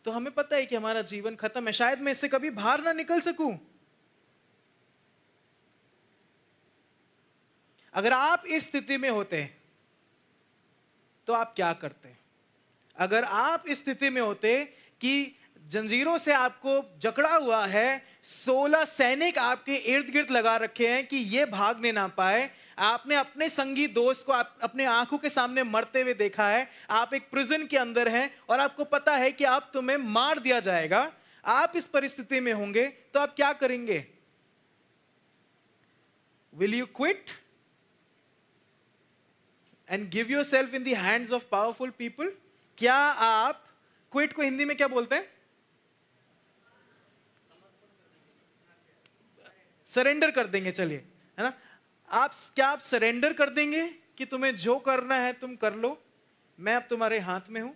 [SPEAKER 2] तो हमें पता है कि हमारा जीवन खत्म है, शायद मैं इससे कभी बाहर ना निकल सकूं। अगर आप इस स्थिति में होते तो आप क्या करते? अगर आप इस स्थिति में होते कि जंजीरों से आपको जकड़ा हुआ है, 16 सैनिक आपके इर्द गिर्द लगा रखे हैं कि ये भागने ना पाए, आपने अपने संगी दोस्त को अपने आंखों के सामने मरते हुए देखा है, आप एक प्रिजन के अंदर हैं और आपको पता है कि आप तुम्हें मार दिया जाएगा, आप इस परिस्थिति में होंगे तो आप क्या करेंगे? Will you quit and give yourself in the hands of powerful people? क्या आप क्विट को हिंदी में क्या बोलते हैं? सरेंडर कर देंगे, चलिए, है ना। क्या आप सरेंडर कर देंगे कि तुम्हें जो करना है तुम कर लो, मैं अब तुम्हारे हाथ में हूं?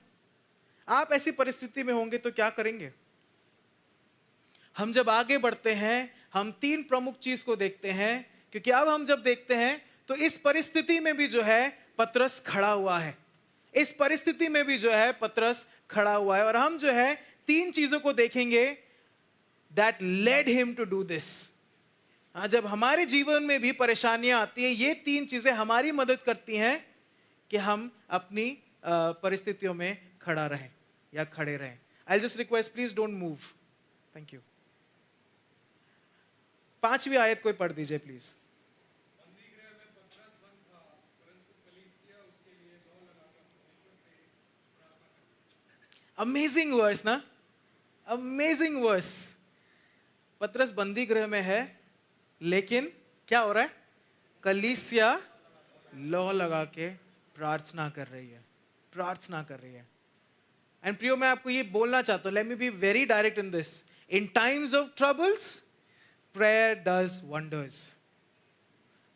[SPEAKER 2] आप ऐसी परिस्थिति में होंगे तो क्या करेंगे? हम जब आगे बढ़ते हैं हम 3 प्रमुख चीज को देखते हैं, क्योंकि अब हम जब देखते हैं तो इस परिस्थिति में भी जो है पतरस खड़ा हुआ है, इस परिस्थिति में भी जो है पतरस खड़ा हुआ है। और हम जो है 3 चीजों को देखेंगे that led him to do this। जब हमारे जीवन में भी परेशानियां आती है, ये 3 चीजें हमारी मदद करती हैं कि हम अपनी परिस्थितियों में खड़ा रहें या खड़े रहें। I'll just request, please don't move. Thank you. 5वीं आयत कोई पढ़ दीजिए प्लीज। अमेजिंग वर्स ना, अमेजिंग वर्स। पतरस बंदी गृह में है, लेकिन क्या हो रहा है? कलीसिया लौ लगा के प्रार्थना कर रही है, प्रार्थना कर रही है। एंड प्रियो, मैं आपको ये बोलना चाहता हूं, let me be very direct in this, in times of troubles prayer does wonders.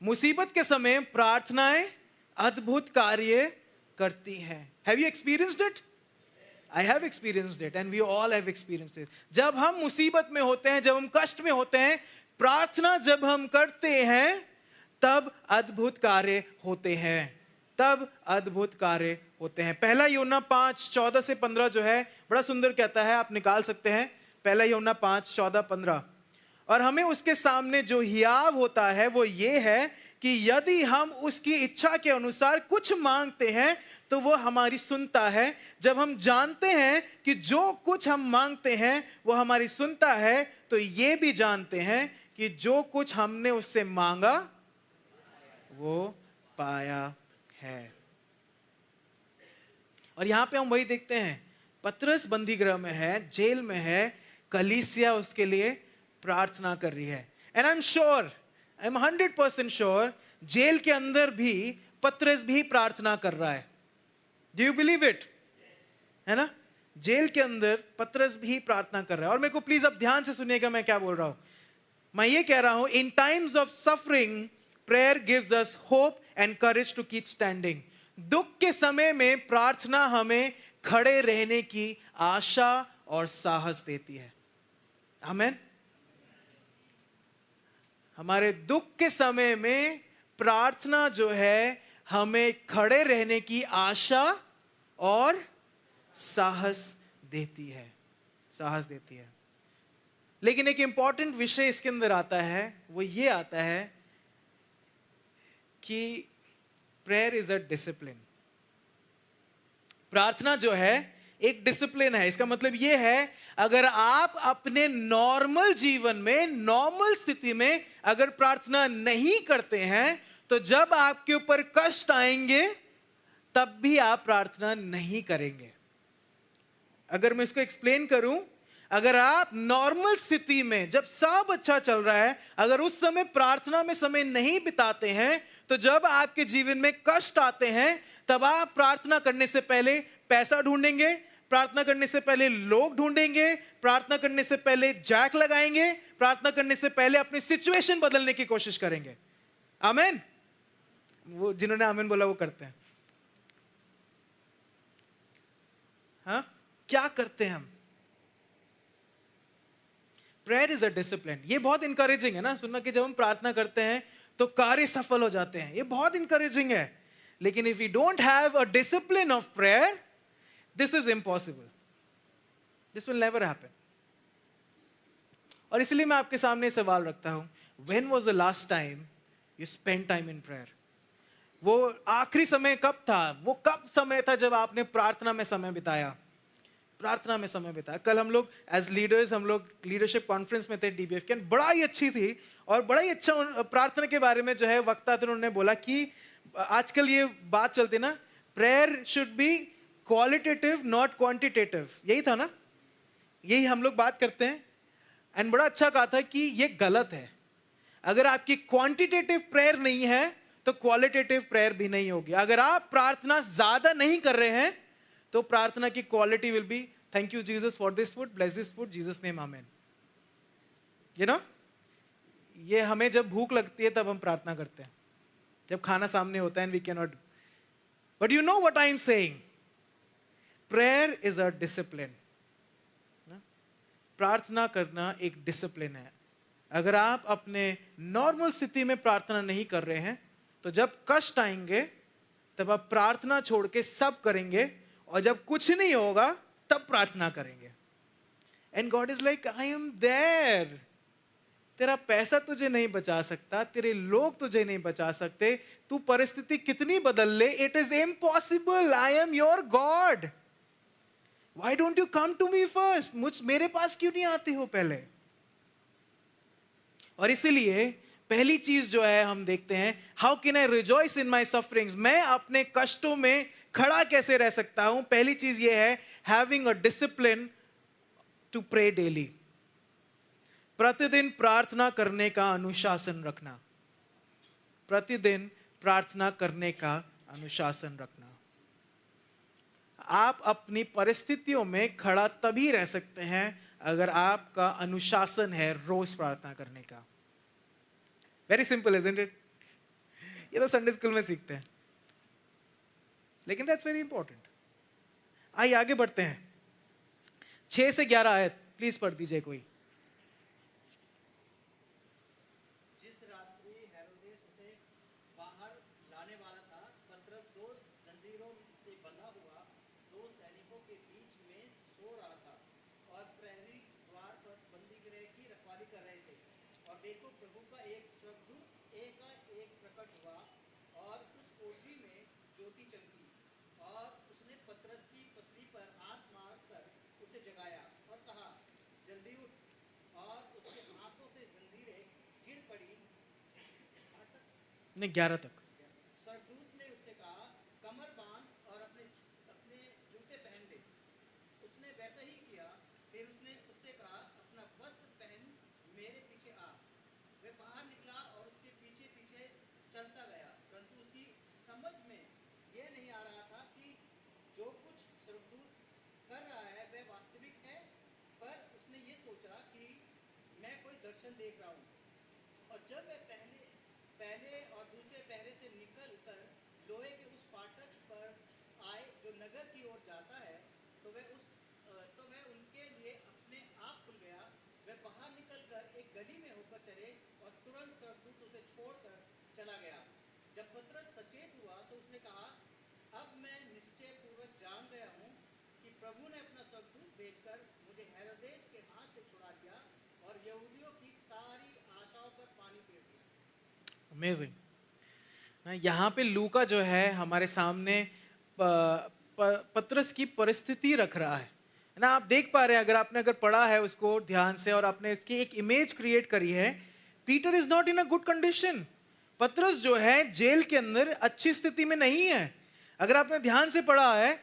[SPEAKER 2] मुसीबत के समय प्रार्थनाएं अद्भुत कार्य करती हैं। Have you experienced it? I have experienced it and we all have experienced it. जब हम मुसीबत में होते हैं, जब हम कष्ट में होते हैं, प्रार्थना जब हम करते हैं तब अद्भुत कार्य होते हैं, तब अद्भुत कार्य होते हैं। पहला यूहन्ना 5:14 से 15 जो है बड़ा सुंदर कहता है, आप निकाल सकते हैं। पहला यूहन्ना 5:14-15। और हमें उसके सामने जो हियाव होता है वो ये है कि यदि हम उसकी इच्छा के अनुसार कुछ मांगते हैं तो वो हमारी सुनता है। जब हम जानते हैं कि जो कुछ हम मांगते हैं वो हमारी सुनता है, तो ये भी जानते हैं कि जो कुछ हमने उससे मांगा वो पाया है। और यहां पे हम वही देखते हैं, पतरस बंदी गृह में है, जेल में है, कलीसिया उसके लिए प्रार्थना कर रही है। And I am sure, I am 100% sure, जेल के अंदर भी पतरस भी प्रार्थना कर रहा है। Do you believe it? है ना? जेल के अंदर पतरस भी प्रार्थना कर रहा है। और मेरे को प्लीज अब ध्यान से सुनिएगा मैं क्या बोल रहा हूं। मैं ये कह रहा हूं, in times of suffering prayer gives us hope and courage to keep standing. दुख के समय में प्रार्थना हमें खड़े रहने की आशा और साहस देती है। आमीन। हमारे दुख के समय में प्रार्थना जो है हमें खड़े रहने की आशा और साहस देती है, साहस देती है। लेकिन एक इंपॉर्टेंट विषय इसके अंदर आता है, वो ये आता है कि प्रेयर इज अ डिसिप्लिन। प्रार्थना जो है एक डिसिप्लिन है। इसका मतलब यह है, अगर आप अपने नॉर्मल जीवन में, नॉर्मल स्थिति में अगर प्रार्थना नहीं करते हैं, तो जब आपके ऊपर कष्ट आएंगे तब भी आप प्रार्थना नहीं करेंगे। अगर मैं इसको एक्सप्लेन करूं, अगर आप नॉर्मल स्थिति में जब सब अच्छा चल रहा है, अगर उस समय प्रार्थना में समय नहीं बिताते हैं, तो जब आपके जीवन में कष्ट आते हैं तब आप प्रार्थना करने से पहले पैसा ढूंढेंगे, प्रार्थना करने से पहले लोग ढूंढेंगे, प्रार्थना करने से पहले जैक लगाएंगे, प्रार्थना करने से पहले अपनी सिचुएशन बदलने की कोशिश करेंगे। आमीन। वो जिन्होंने आमीन बोला वो करते हैं। हाँ, क्या करते हैं हम? Prayer is a discipline. ये बहुत इंकरेजिंग है ना सुनना कि जब हम प्रार्थना करते हैं तो कार्य सफल हो जाते हैं, ये बहुत इंकरेजिंग है। लेकिन if you don't have a discipline of prayer, this is impossible, this will never happen. और इसलिए मैं आपके सामने सवाल रखता हूं, when was the last time you spend time in prayer? वो आखिरी समय कब था? वो कब समय था जब आपने प्रार्थना में समय बिताया? प्रार्थना में समय बिताया। कल हम लोग एज लीडर्स, हम लोग लीडरशिप कॉन्फ्रेंस में थे डीबीएफ के, बड़ा ही अच्छी थी और बड़ा ही अच्छा प्रार्थना के बारे में जो है वक्ता थे, उन्होंने बोला कि आजकल ये बात चलती ना, prayer should be qualitative not quantitative. यही था ना, यही हम लोग बात करते हैं। एंड बड़ा अच्छा कहा था कि ये गलत है। अगर आपकी क्वांटिटेटिव प्रेयर नहीं है तो क्वालिटेटिव प्रेयर भी नहीं होगी। अगर आप प्रार्थना ज्यादा नहीं कर रहे हैं तो प्रार्थना की quality will be, thank you Jesus for this food, bless this food, Jesus name amen. You know, ये हमें जब भूख लगती है तब हम प्रार्थना करते हैं, जब खाना सामने होता है, and we can not. But you know what I am saying, prayer is a discipline. प्रार्थना करना एक डिसिप्लिन है। अगर आप अपने नॉर्मल स्थिति में प्रार्थना नहीं कर रहे हैं, तो जब कष्ट आएंगे तब आप प्रार्थना छोड़ के सब करेंगे, और जब कुछ नहीं होगा तब प्रार्थना करेंगे। And God is like, I am there. तेरा पैसा तुझे नहीं बचा सकता, तेरे लोग तुझे नहीं बचा सकते, तू परिस्थिति कितनी बदल ले, it is impossible. I am your God. Why don't you come to me first? मेरे पास क्यों नहीं आते हो पहले? और इसीलिए पहली चीज जो है हम देखते हैं, how can I rejoice in my sufferings? मैं अपने कष्टों में खड़ा कैसे रह सकता हूं? पहली चीज ये है, having a discipline to pray daily. प्रतिदिन प्रार्थना करने का अनुशासन रखना। प्रतिदिन प्रार्थना करने का अनुशासन रखना। आप अपनी परिस्थितियों में खड़ा तभी रह सकते हैं अगर आपका अनुशासन है रोज प्रार्थना करने का। Very simple, isn't it? ये तो संडे स्कूल में सीखते हैं, लेकिन दैट्स वेरी इंपॉर्टेंट। आइए आगे बढ़ते हैं। 6 से 11 आयत प्लीज पढ़ दीजिए कोई।
[SPEAKER 3] जिस रात्रि हेरोदेस उसे बाहर लाने वाला था, पतरस 2 जंजीरों से बंधा हुआ 2 सैनिकों के बीच में सो रहा था, और प्रहरी द्वार पर बंदी गृह की रखवाली कर रहे थे। और देखो, प्रभु का एक स्वर्गदूत एकाएक प्रकट हुआ, और उस ओटरी में ज्योति चमकी, और उसने पतरस की पसली पर हाथ मारकर उसे जगाया और कहा, जल्दी उठ। और उसके हाथों से जंजीरें गिर पड़ी।
[SPEAKER 2] नहीं, 11 तक।
[SPEAKER 3] सरदूत ने उससे कहा, कमर बांध और अपने अपने जूते पहन ले। उसने वैसा ही किया। फिर उसने उससे कहा, अपना वस्त्र पहन मेरे पीछे आ। वह बाहर निकला और उसके पीछे पीछे चलता गया, परंतु उसकी समझ में यह नहीं आ रहा था कि जो कुछ सरदूत कर रहा है दर्शन देख रहा हूँ। और जब मैं पहले पहले और दूसरे पहरे से निकल कर लोहे के उस फाटक पर आए जो नगर की ओर जाता है, तो वह उनके लिए अपने आप खुल गया। वह बाहर निकलकर एक गली में होकर चले और तुरंत स्वर्गदूत उसे छोड़कर चला गया। जब पतरस सचेत हुआ तो उसने कहा, अब मैं निश्चय पूर्वक जान गया हूँ कि प्रभु ने अपना स्वर्गदूत भेजकर मुझे हेरोदेस के हाथ से छुड़ा लिया और यहूदियों की सारी आशाओं पर पानी फेर दिया।
[SPEAKER 2] अमेजिंग। यहाँ पे लूका जो है हमारे सामने पतरस की परिस्थिति रख रहा है ना। आप देख पा रहे हैं, अगर पढ़ा है उसको ध्यान से और आपने इसकी एक इमेज क्रिएट करी है। Peter is not in a good condition. पतरस जो है जेल के अंदर अच्छी स्थिति में नहीं है। अगर आपने ध्यान से पढ़ा है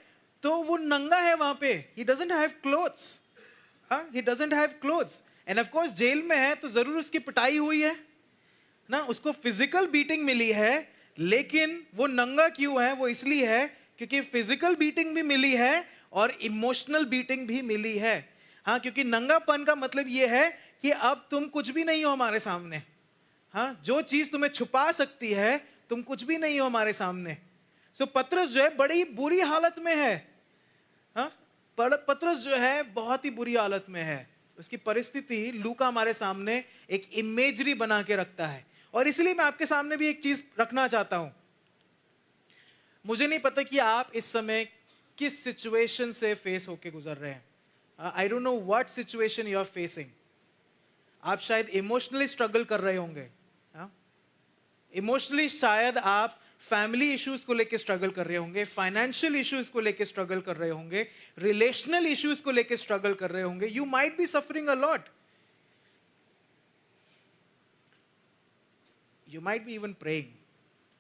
[SPEAKER 2] तो वो नंगा है वहां पे। He doesn't have clothes. He doesn't have clothes and of course जेल में है तो जरूर उसकी पिटाई हुई है ना, उसको फिजिकल बीटिंग मिली है। लेकिन वो नंगा क्यों है? वो इसलिए है क्योंकि फिजिकल बीटिंग भी मिली है और इमोशनल बीटिंग भी मिली है। हाँ, क्योंकि नंगापन का मतलब ये है कि अब तुम कुछ भी नहीं हो हमारे सामने। हाँ, जो चीज तुम्हें छुपा सकती है, तुम कुछ भी नहीं हो हमारे सामने। सो पतरस जो है बड़ी बुरी हालत में है। हाँ, पतरस जो है बहुत ही बुरी हालत में है। उसकी परिस्थिति लूका हमारे सामने एक इमेजरी बना के रखता है। और इसलिए मैं आपके सामने भी एक चीज रखना चाहता हूं। मुझे नहीं पता कि आप इस समय किस सिचुएशन से फेस होके गुजर रहे हैं। I don't know what situation you are facing. आप शायद इमोशनली स्ट्रगल कर रहे होंगे। इमोशनली शायद आप फैमिली इश्यूज को लेकर स्ट्रगल कर रहे होंगे, फाइनेंशियल इश्यूज को लेकर स्ट्रगल कर रहे होंगे, रिलेशनल इश्यूज को लेकर स्ट्रगल कर रहे होंगे। You might be suffering a lot. You might be even praying,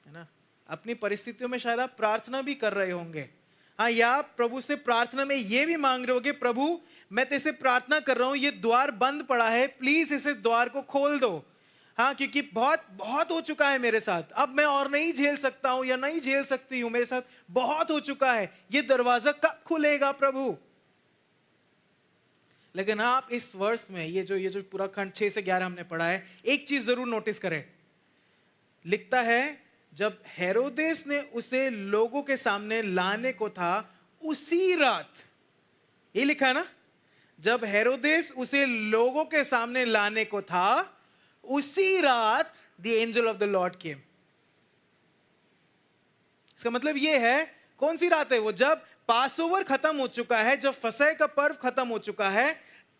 [SPEAKER 2] है ना। अपनी परिस्थितियों में शायद आप प्रार्थना भी कर रहे होंगे। हाँ, या प्रभु से प्रार्थना में ये भी मांग रहे होगे, प्रभु मैं तेरे प्रार्थना कर रहा हूं, ये द्वार बंद पड़ा है, प्लीज इसे द्वार को खोल दो। हाँ, क्योंकि बहुत बहुत हो चुका है मेरे साथ, अब मैं और नहीं झेल सकता हूं या नहीं झेल सकती हूं, मेरे साथ बहुत हो चुका है, ये दरवाजा कब खुलेगा प्रभु। लेकिन आप इस वर्ष में ये जो पूरा खंड 6 से 11 हमने पढ़ा है, एक चीज जरूर नोटिस करें। लिखता है जब हेरोदेस ने उसे लोगों के सामने लाने को था उसी रात, ये लिखा है ना, जब हेरोदेस उसे लोगों के सामने लाने को था उसी रात the angel of the Lord came. इसका मतलब यह है, कौन सी रात है वो? जब पासओवर खत्म हो चुका है, जब फसह का पर्व खत्म हो चुका है,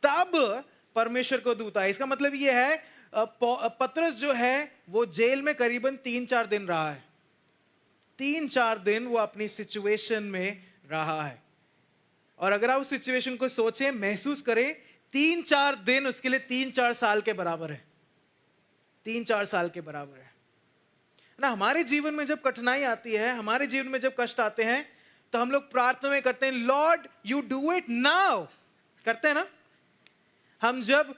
[SPEAKER 2] तब परमेश्वर को दूत आया। इसका मतलब यह है पतरस जो है वो जेल में करीबन 3-4 दिन रहा है। 3-4 दिन वो अपनी सिचुएशन में रहा है। और अगर आप उस सिचुएशन को सोचें, महसूस करें, 3-4 दिन उसके लिए 3-4 साल के बराबर है। 3-4 साल के बराबर है ना। हमारे जीवन में जब कठिनाई आती है, हमारे जीवन में जब कष्ट आते हैं, तो हम लोग प्रार्थना में करते हैं, lord you do it now, करते हैं ना। हम जब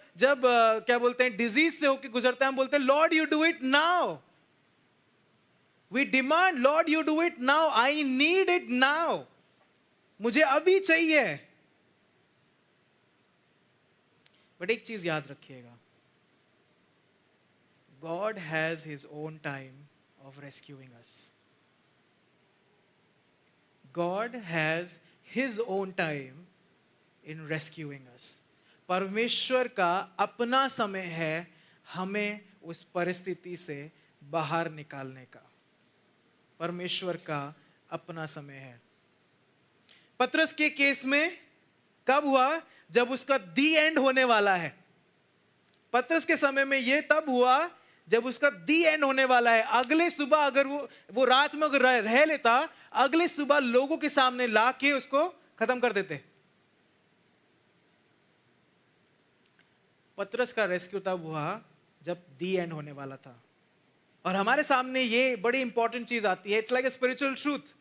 [SPEAKER 2] क्या बोलते हैं, डिजीज से होकर गुजरते हैं, हम बोलते हैं lord you do it now. We demand lord you do it now, I need it now, मुझे अभी चाहिए। बट एक चीज याद रखिएगा, God has his own time of rescuing us. God has his own time in rescuing us. परमेश्वर का अपना समय है हमें उस परिस्थिति से बाहर निकालने का। परमेश्वर का अपना समय है। पतरस के केस में कब हुआ? जब उसका दी एंड होने वाला है। पतरस के समय में यह तब हुआ जब उसका दी एंड होने वाला है। अगले सुबह अगर वो रात में अगर रह लेता, अगले सुबह लोगों के सामने लाके उसको खत्म कर देते। पतरस का रेस्क्यू तब हुआ जब दी एंड होने वाला था। और हमारे सामने ये बड़ी इंपॉर्टेंट चीज आती है, it's like a spiritual truth,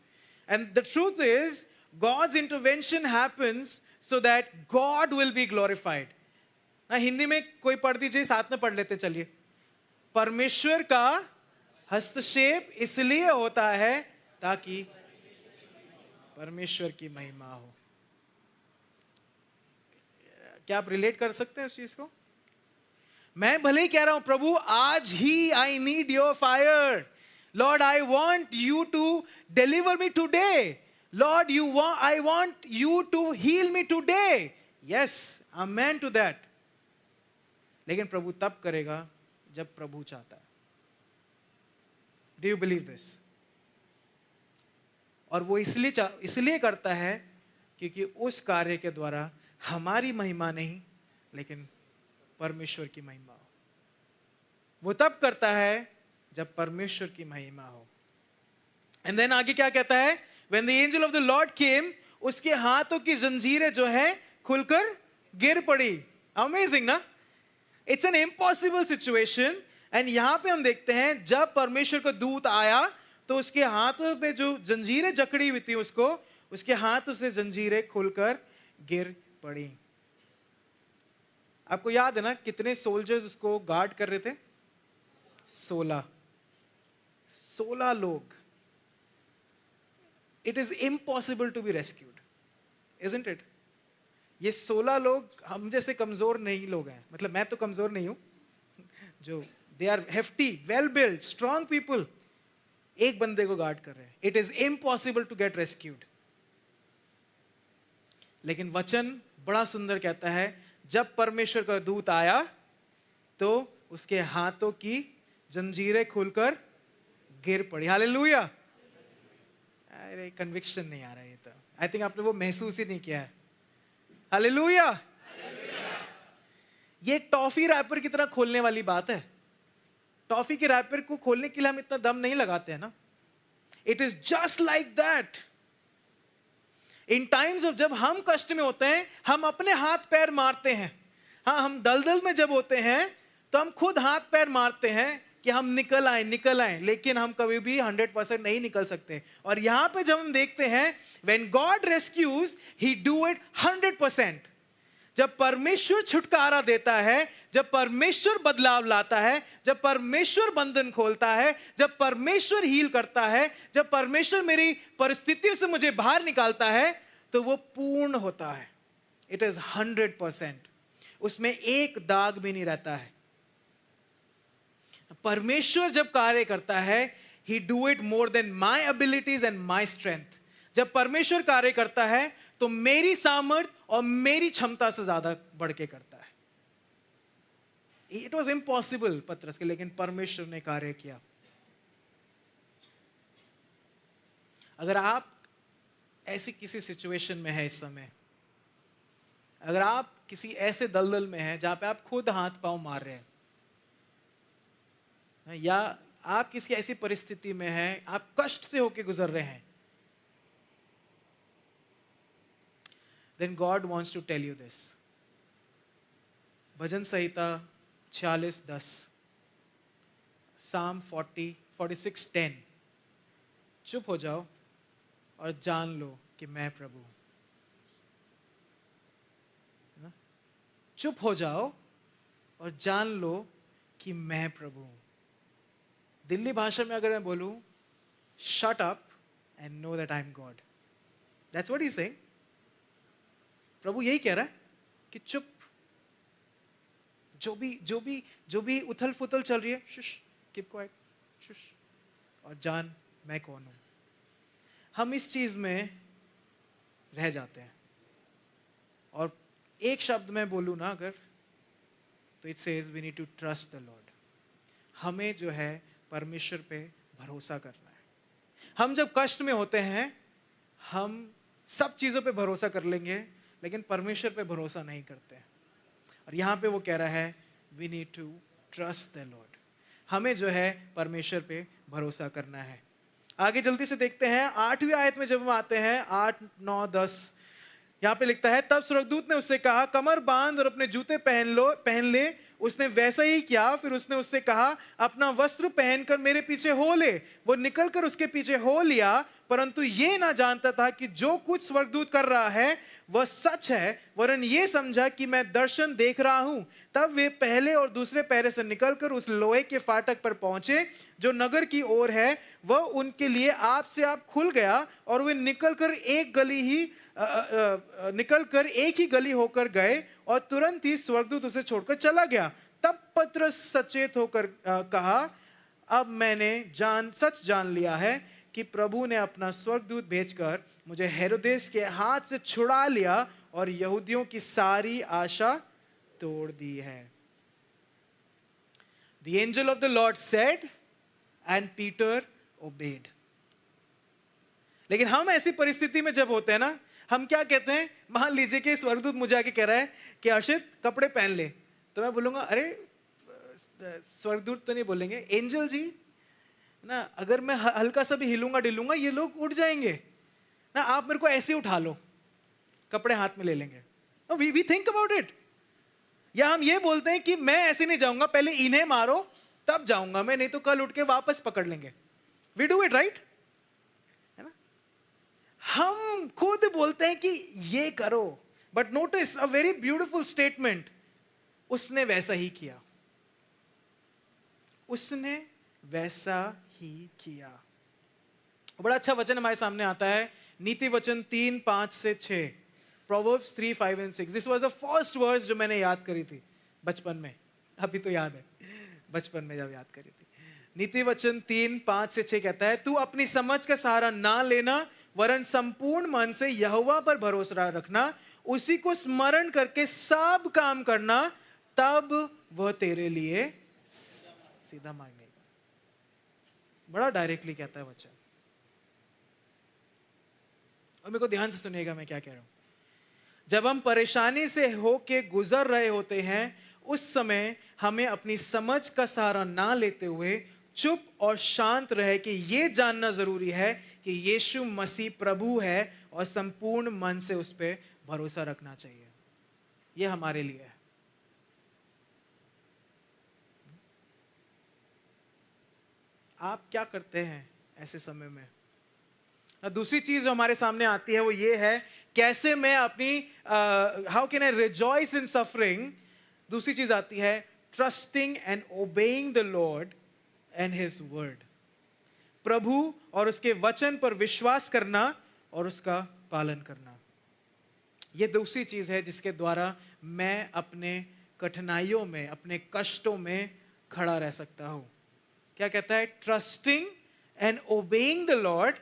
[SPEAKER 2] and the truth is God's intervention happens so that God will be glorified. Hindi में कोई पढ़ दीजिए, साथ में पढ़ लेते चलिए। परमेश्वर का हस्तक्षेप इसलिए होता है ताकि परमेश्वर की महिमा हो। क्या आप रिलेट कर सकते हैं उस चीज को? मैं भले ही कह रहा हूं प्रभु आज ही I need your fire, Lord I want you to deliver me today, Lord I want you to heal me today, yes amen to that. लेकिन प्रभु तब करेगा जब प्रभु चाहता है। Do you believe this? और वो इसलिए करता है क्योंकि उस कार्य के द्वारा हमारी महिमा नहीं लेकिन परमेश्वर की महिमा हो। वो तब करता है जब परमेश्वर की महिमा हो। एंड देन आगे क्या कहता है? When the angel of the Lord came, उसके हाथों की जंजीरें जो है खुलकर गिर पड़ी। अमेजिंग ना? It's an impossible situation. And यहां पे हम देखते हैं जब परमेश्वर का दूत आया तो उसके हाथों पे जो जंजीरें जकड़ी हुई थी उसके हाथों से जंजीरें खुलकर गिर पड़ी। आपको याद है ना कितने सोल्जर्स उसको गार्ड कर रहे थे? 16 लोग। It is impossible to be rescued, isn't it? ये 16 लोग हम जैसे कमजोर नहीं लोग हैं, मतलब मैं तो कमजोर नहीं हूं, जो they are hefty, well build, strong people, एक बंदे को गार्ड कर रहे हैं। It is impossible to get rescued. लेकिन वचन बड़ा सुंदर कहता है जब परमेश्वर का दूत आया तो उसके हाथों की जंजीरें खुलकर गिर पड़ी। हालेलुया। अरे कन्विक्शन नहीं आ रहा है, ये तो आई थिंक आपने वो महसूस ही नहीं किया है। हालेलुया। ये टॉफी रैपर की तरह खोलने वाली बात है। टॉफी के रैपर को खोलने के लिए हम इतना दम नहीं लगाते हैं ना। It is just like that. In times of जब हम कष्ट में होते हैं हम अपने हाथ पैर मारते हैं। हाँ, हम दलदल में जब होते हैं तो हम खुद हाथ पैर मारते हैं कि हम निकल आए, लेकिन हम कभी भी 100% नहीं निकल सकते। और यहां पे जब हम देखते हैं when God rescues, he do it 100%। जब परमेश्वर छुटकारा देता है, जब परमेश्वर बदलाव लाता है, जब परमेश्वर बंधन खोलता है, जब परमेश्वर हील करता है, जब परमेश्वर मेरी परिस्थितियों से मुझे बाहर निकालता है तो वो पूर्ण होता है। It is 100%। उसमें एक दाग भी नहीं रहता है। परमेश्वर जब कार्य करता है he do it more than my abilities and my strength। जब परमेश्वर कार्य करता है तो मेरी सामर्थ और मेरी क्षमता से ज्यादा बढ़ के करता है। इट वॉज इम्पॉसिबल पतरस के, लेकिन परमेश्वर ने कार्य किया। अगर आप ऐसी किसी सिचुएशन में है इस समय, अगर आप किसी ऐसे दलदल में हैं जहां पे आप खुद हाथ पांव मार रहे हैं, या आप किसी ऐसी परिस्थिति में हैं, आप कष्ट से होकर गुजर रहे हैं, then God wants to tell you this। Bhajan Samhita 46:10, Psalm 46:10। चुप हो जाओ और जान लो कि मैं प्रभु हूं। चुप हो जाओ और जान लो कि मैं प्रभु हूं। दिल्ली भाषा में अगर मैं बोलूं, shut up and know that I'm God। That's what he's saying। प्रभु यही कह रहा है कि चुप, जो भी उथल फुथल चल रही है, शुश, कीप क्वाइट, शुश, और जान मैं कौन हूं। हम इस चीज में रह जाते हैं। और एक शब्द मैं बोलूं ना अगर, तो it says we need to trust the lord. हमें जो है परमेश्वर पे भरोसा करना है। हम जब कष्ट में होते हैं हम सब चीजों पे भरोसा कर लेंगे, लेकिन परमेश्वर पे भरोसा नहीं करते हैं। और यहां पे वो कह रहा है we need to trust the lord. हमें जो है परमेश्वर पे भरोसा करना है। आगे जल्दी से देखते हैं 8वीं आयत में जब हम आते हैं, 8, 9, 10, यहां पे लिखता है, तब स्वर्गदूत ने उससे कहा कमर बांध और अपने जूते पहन ले। उसने वैसा ही किया। फिर उसने उससे कहा अपना वस्त्र पहनकर मेरे पीछे हो ले। वो निकलकर उसके पीछे हो लिया, परंतु ये ना जानता था कि जो कुछ स्वर्गदूत कर रहा है वह सच है, वरन ये समझा कि मैं दर्शन देख रहा हूं। तब वे पहले और दूसरे पहरे से निकलकर उस लोहे के फाटक पर पहुंचे जो नगर की ओर है। वह उनके लिए आप से आप खुल गया और वे निकलकर एक ही गली होकर गए और तुरंत ही स्वर्गदूत उसे छोड़कर चला गया। तब पतरस सचेत होकर कहा, अब मैंने सच जान लिया है कि प्रभु ने अपना स्वर्गदूत भेजकर मुझे हेरोदेस के हाथ से छुड़ा लिया और यहूदियों की सारी आशा तोड़ दी है। The angel of the Lord said and Peter obeyed. लेकिन हम ऐसी परिस्थिति में जब होते हैं ना, हम क्या कहते हैं? मान लीजिए कि स्वर्गदूत मुझे आके कह रहा है कि अर्शित कपड़े पहन ले, तो मैं बोलूंगा अरे स्वर्गदूत तो नहीं बोलेंगे, एंजल जी ना, अगर मैं हल्का सा भी हिलूंगा डिलूंगा ये लोग उठ जाएंगे ना, आप मेरे को ऐसे उठा लो, कपड़े हाथ में ले लेंगे। We think about it. या हम ये बोलते हैं कि मैं ऐसे नहीं जाऊंगा, पहले इन्हें मारो तब जाऊंगा मैं, नहीं तो कल उठ के वापस पकड़ लेंगे। वी डू इट राइट, है ना? हम खुद बोलते हैं कि ये करो, but notice a very beautiful statement, उसने वैसा ही किया, उसने वैसा ही किया। बड़ा अच्छा वचन हमारे सामने आता है, नीति वचन 3:5 से 6, Proverbs 3, 5 and 6. This was the first verse जो मैंने याद करी थी बचपन में, अभी तो याद है, बचपन में जब याद करी थी। नीति वचन 3:5 से 6 कहता है, तू अपनी समझ का सहारा ना लेना, वरन संपूर्ण मन से यहोवा पर भरोसा रखना, उसी को स्मरण करके सब काम करना, तब वह तेरे लिए सीधा मांगेगा। बड़ा डायरेक्टली कहता है वचन, और मेरे को ध्यान से सुनिएगा मैं क्या कह रहा हूं। जब हम परेशानी से होके गुजर रहे होते हैं, उस समय हमें अपनी समझ का सहारा ना लेते हुए चुप और शांत रहे कि यह जानना जरूरी है कि यीशु मसीह प्रभु है और संपूर्ण मन से उस पर भरोसा रखना चाहिए। यह हमारे लिए है। आप क्या करते हैं ऐसे समय में? दूसरी चीज जो हमारे सामने आती है वो ये है, कैसे मैं अपनी how can I rejoice in suffering. दूसरी चीज आती है, trusting and obeying the Lord and his word. प्रभु और उसके वचन पर विश्वास करना और उसका पालन करना। यह दूसरी चीज है जिसके द्वारा मैं अपने कठिनाइयों में, अपने कष्टों में खड़ा रह सकता हूं। क्या कहता है? Trusting and obeying the Lord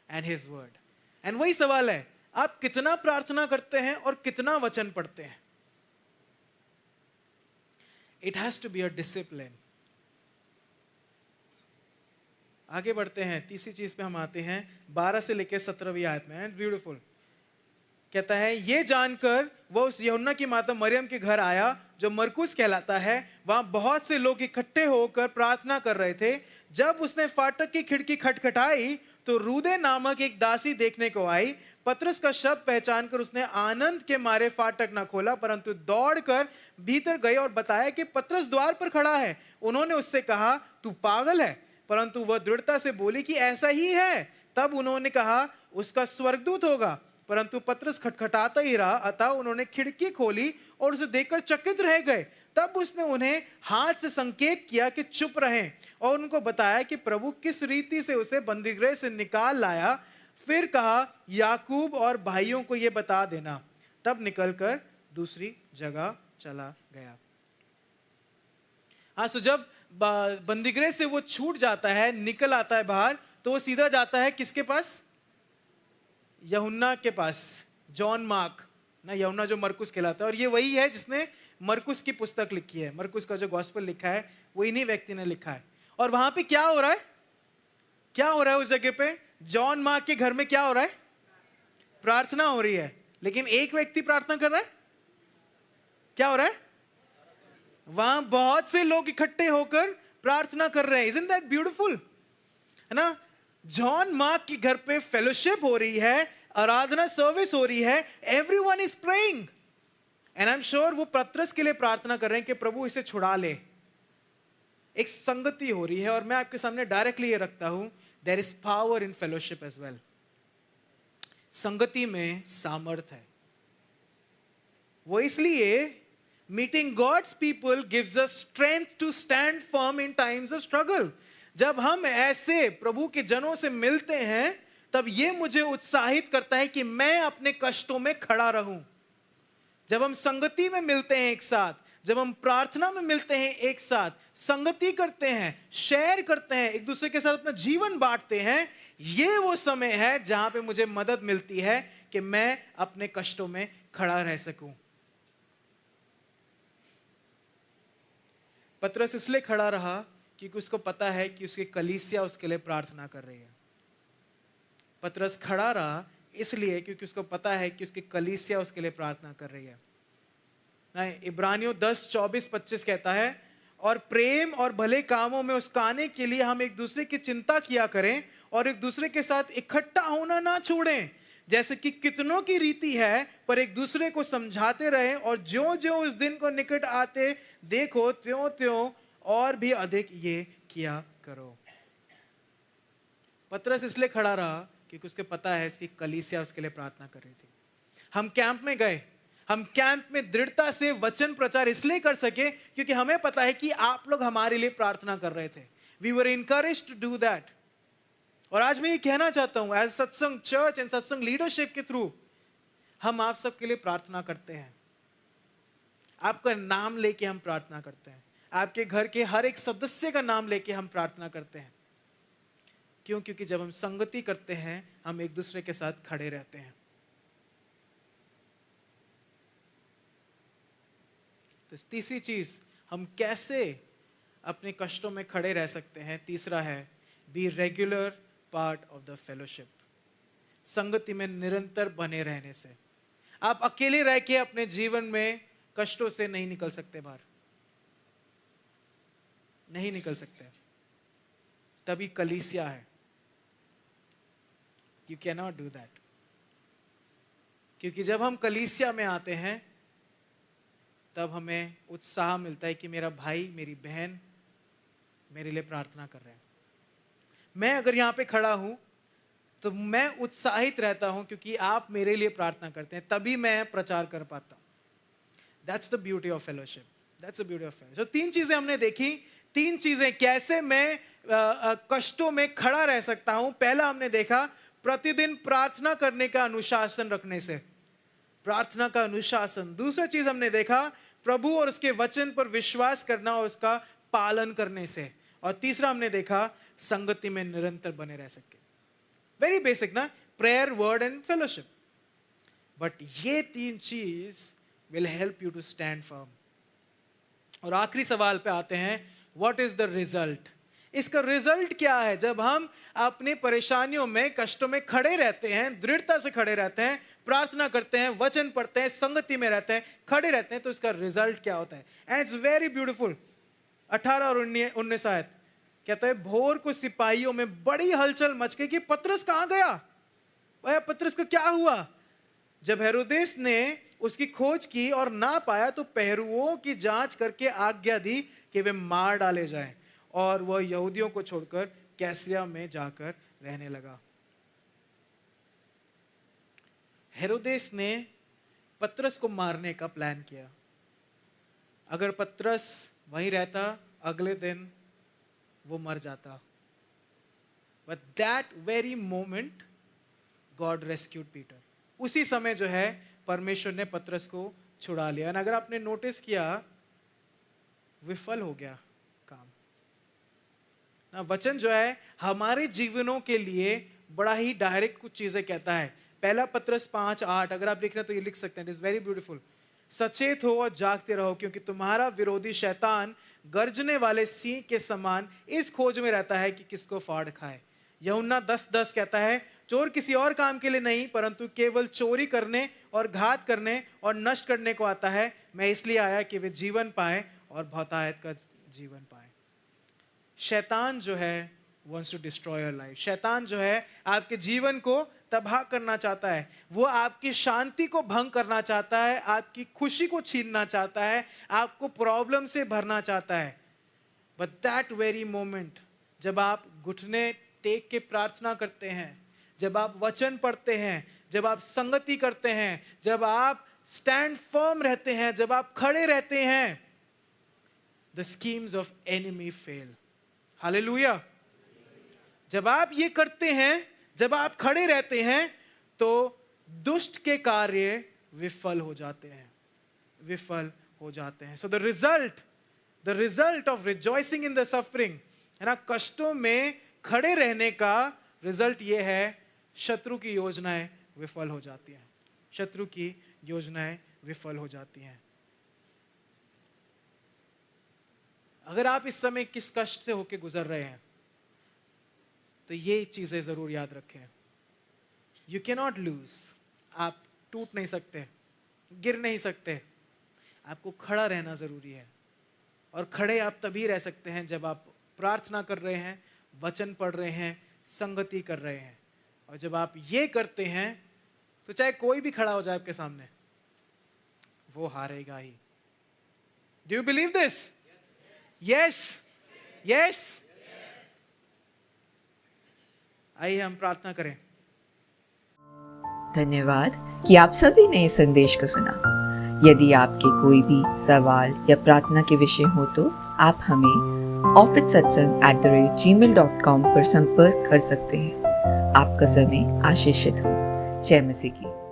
[SPEAKER 2] and his word. And वही सवाल है, आप कितना प्रार्थना करते हैं और कितना वचन पढ़ते हैं? It has to be a discipline. आगे बढ़ते हैं, तीसरी चीज पे हम आते हैं 12 से लेकर 17वीं आयत में। एंड ब्यूटीफुल कहता है, ये जानकर वह उस यूहन्ना की माता मरियम के घर आया जो मरकुस कहलाता है। वहां बहुत से लोग इकट्ठे होकर प्रार्थना कर रहे थे। जब उसने फाटक की खिड़की खटखटाई तो रूदे नामक एक दासी देखने को आई। पतरस का शब्द पहचान कर उसने आनंद के मारे फाटक न खोला, परंतु दौड़कर भीतर गए और बताया कि पतरस द्वार पर खड़ा है। उन्होंने उससे कहा, तू पागल है? परंतु वह दृढ़ता से बोली कि ऐसा ही है। तब उन्होंने कहा, उसका स्वर्गदूत होगा। परंतु पतरस खटखटाता ही रहा, अतः उन्होंने खिड़की खोली और उसे देखकर चकित रह गए। तब उसने उन्हें हाथ से संकेत किया कि चुप रहें और उनको बताया कि प्रभु किस रीति से उसे बंदीगृह से निकाल लाया। फिर कहा, याकूब और भाइयों को यह बता देना। तब निकलकर दूसरी जगह चला गया। हाँ, सो जब बंदीगृह से वो छूट जाता है, निकल आता है बाहर, तो वो सीधा जाता है किसके पास? यूहन्ना के पास, जॉन मार्क ना, यूहन्ना जो मरकुस कहलाता है। और ये वही है जिसने मरकुस की पुस्तक लिखी है। मरकुस का जो गॉस्पेल लिखा है वो इन्हीं व्यक्ति ने लिखा है। और वहां पे क्या हो रहा है? क्या हो रहा है उस जगह पे? जॉन मार्क के घर में क्या हो रहा है? प्रार्थना हो रही है। लेकिन एक व्यक्ति प्रार्थना कर रहा है। क्या हो रहा है? वहां बहुत से लोग इकट्ठे होकर प्रार्थना कर रहे हैं। Isn't that beautiful? है ना? जॉन मार्क के घर पे फेलोशिप हो रही है, आराधना सर्विस हो रही है, everyone is praying. And I am sure वो पतरस के लिए प्रार्थना कर रहे हैं कि प्रभु इसे छुड़ा ले। एक संगति हो रही है। और मैं आपके सामने डायरेक्टली ये रखता हूं, there is power in fellowship as well. संगति में सामर्थ्य है। वो इसलिए meeting God's people gives us strength to stand firm in times of struggle. जब हम ऐसे प्रभु के जनों से मिलते हैं तब ये मुझे उत्साहित करता है कि मैं अपने कष्टों में खड़ा रहूं। जब हम संगति में मिलते हैं एक साथ, जब हम प्रार्थना में मिलते हैं, एक साथ संगति करते हैं, शेयर करते हैं, एक दूसरे के साथ अपना जीवन बांटते हैं, ये वो समय है जहां पे मुझे मदद मिलती है कि मैं अपने कष्टों में खड़ा रह सकूं। पतरस इसलिए खड़ा रहा क्योंकि उसको पता है कि उसकी कलीसिया उसके लिए प्रार्थना कर रही है। पतरस खड़ा रहा इसलिए क्योंकि उसको पता है कि उसकी कलीसिया उसके लिए प्रार्थना कर रही है। इब्रानियों 10:24-25 कहता है, और प्रेम और भले कामों में उसकाने के लिए हम एक दूसरे की चिंता किया करें और एक दूसरे के साथ इकट्ठा होना ना छोड़ें, जैसे कि कितनों की रीति है, पर एक दूसरे को समझाते रहें, और ज्यों ज्यों उस दिन को निकट आते देखो त्यों त्यों और भी अधिक ये किया करो। पतरस इसलिए खड़ा रहा क्योंकि उसको पता है इसकी कलीसिया उसके लिए प्रार्थना कर रही थी। हम कैंप में गए, हम कैंप में दृढ़ता से वचन प्रचार इसलिए कर सके क्योंकि हमें पता है कि आप लोग हमारे लिए प्रार्थना कर रहे थे। We were encouraged to do that. और आज मैं ये कहना चाहता हूं, as Satsang church and Satsang leadership के थ्रू हम आप सबके लिए प्रार्थना करते हैं। आपका नाम लेके हम प्रार्थना करते हैं, आपके घर के हर एक सदस्य का नाम लेके हम प्रार्थना करते हैं। क्यों? क्योंकि जब हम संगति करते हैं हम एक दूसरे के साथ खड़े रहते हैं। तो तीसरी चीज, हम कैसे अपने कष्टों में खड़े रह सकते हैं, तीसरा है be regular part of the fellowship. संगति में निरंतर बने रहने से। आप अकेले रह के अपने जीवन में कष्टों से नहीं निकल सकते, बाहर नहीं निकल सकते। तभी कलीसिया है। You can not do that. क्योंकि जब हम कलीसिया में आते हैं तब हमें उत्साह मिलता है कि मेरा भाई मेरी बहन मेरे लिए प्रार्थना कर रहे हैं। मैं अगर यहां पे खड़ा हूं तो मैं उत्साहित रहता हूं क्योंकि आप मेरे लिए प्रार्थना करते हैं, तभी मैं प्रचार कर पाता हूं। That's the beauty of fellowship. That's the beauty of fellowship. जो तीन चीजें हमने देखी, तीन चीजें कैसे मैं कष्टों में खड़ा रह सकता हूं। पहला हमने देखा प्रतिदिन प्रार्थना करने का अनुशासन रखने से, प्रार्थना का अनुशासन। दूसरा चीज हमने देखा प्रभु और उसके वचन पर विश्वास करना और उसका पालन करने से। और तीसरा हमने देखा संगति में निरंतर बने रह सके। वेरी बेसिक ना, prayer, word and fellowship. But ये तीन चीज will help you to stand firm. और आखिरी सवाल पे आते हैं, व्हाट इज द रिजल्ट? इसका रिजल्ट क्या है? जब हम अपनी परेशानियों में, कष्टों में खड़े रहते हैं, दृढ़ता से खड़े रहते हैं, प्रार्थना करते हैं, वचन पढ़ते हैं, संगति में रहते हैं, खड़े रहते हैं, तो इसका रिजल्ट क्या होता है? And it's very beautiful. 18 और 19 आयत कहता है, भोर को सिपाहियों में बड़ी हलचल मच गई कि पतरस कहां गया, वह पतरस को क्या हुआ? जब हेरोदेस ने उसकी खोज की और ना पाया तो पहरुओं की जांच करके आज्ञा दी कि वे मार डाले जाएं, और वह यहूदियों को छोड़कर कैसरिया में जाकर रहने लगा। हेरोदेस ने पतरस को मारने का प्लान किया। अगर पतरस वहीं रहता अगले दिन वो मर जाता। But that very moment God rescued Peter. उसी समय जो है परमेश्वर ने पतरस को छुड़ा लिया। और अगर आपने नोटिस किया, विफल हो गया काम ना। वचन जो है हमारे जीवनों के लिए बड़ा ही डायरेक्ट कुछ चीजें कहता है। पहला पतरस 5:8 अगर आप लिख रहे हैं तो ये लिख सकते हैं, इट इज वेरी ब्यूटीफुल। सचेत हो और जागते रहो, क्योंकि तुम्हारा विरोधी शैतान गर्जने वाले सिंह के समान इस खोज में रहता है कि किसको फाड़ खाए। यूहन्ना 10:10 कहता है, चोर किसी और काम के लिए नहीं परंतु केवल चोरी करने और घात करने और नष्ट करने को आता है। मैं इसलिए आया कि वे जीवन पाए और बहुतायत का जीवन पाए। शैतान जो है wants to destroy your life। शैतान जो है आपके जीवन को तबाह करना चाहता है। वो आपकी शांति को भंग करना चाहता है, आपकी खुशी को छीनना चाहता है, आपको प्रॉब्लम से भरना चाहता है। बट दैट वेरी मोमेंट, जब आप घुटने टेक के प्रार्थना करते हैं, जब आप वचन पढ़ते हैं, जब आप संगति करते हैं, जब आप स्टैंड फर्म रहते हैं, जब आप खड़े रहते हैं, the schemes of enemy fail. Hallelujah. जब आप ये करते हैं, जब आप खड़े रहते हैं, तो दुष्ट के कार्य विफल हो जाते हैं, विफल हो जाते हैं. So the result of rejoicing in the suffering, है ना, कष्टों में खड़े रहने का रिजल्ट ये है, शत्रु की योजनाएं विफल हो जाती हैं. शत्रु की योजनाएं विफल हो जाती हैं. अगर आप इस समय किस कष्ट से होके गुजर रहे हैं, तो ये चीजें जरूर याद रखें. You can not lose. आप टूट नहीं सकते, गिर नहीं सकते. आपको खड़ा रहना जरूरी है. और खड़े आप तभी रह सकते हैं जब आप प्रार्थना कर रहे हैं, वचन पढ़ रहे हैं, संगति कर रहे हैं. और जब आप ये करते हैं तो चाहे कोई भी खड़ा हो जाए आपके सामने, वो हारेगा ही. Do you believe this? Yes, yes. आइए हम प्रार्थना करें.
[SPEAKER 1] धन्यवाद कि आप सभी ने इस संदेश को सुना. यदि आपके कोई भी सवाल या प्रार्थना के विषय हो तो आप हमें officesatsang@gmail.com पर संपर्क कर सकते हैं. आपका समय आशीषित हो. जय मसीह की.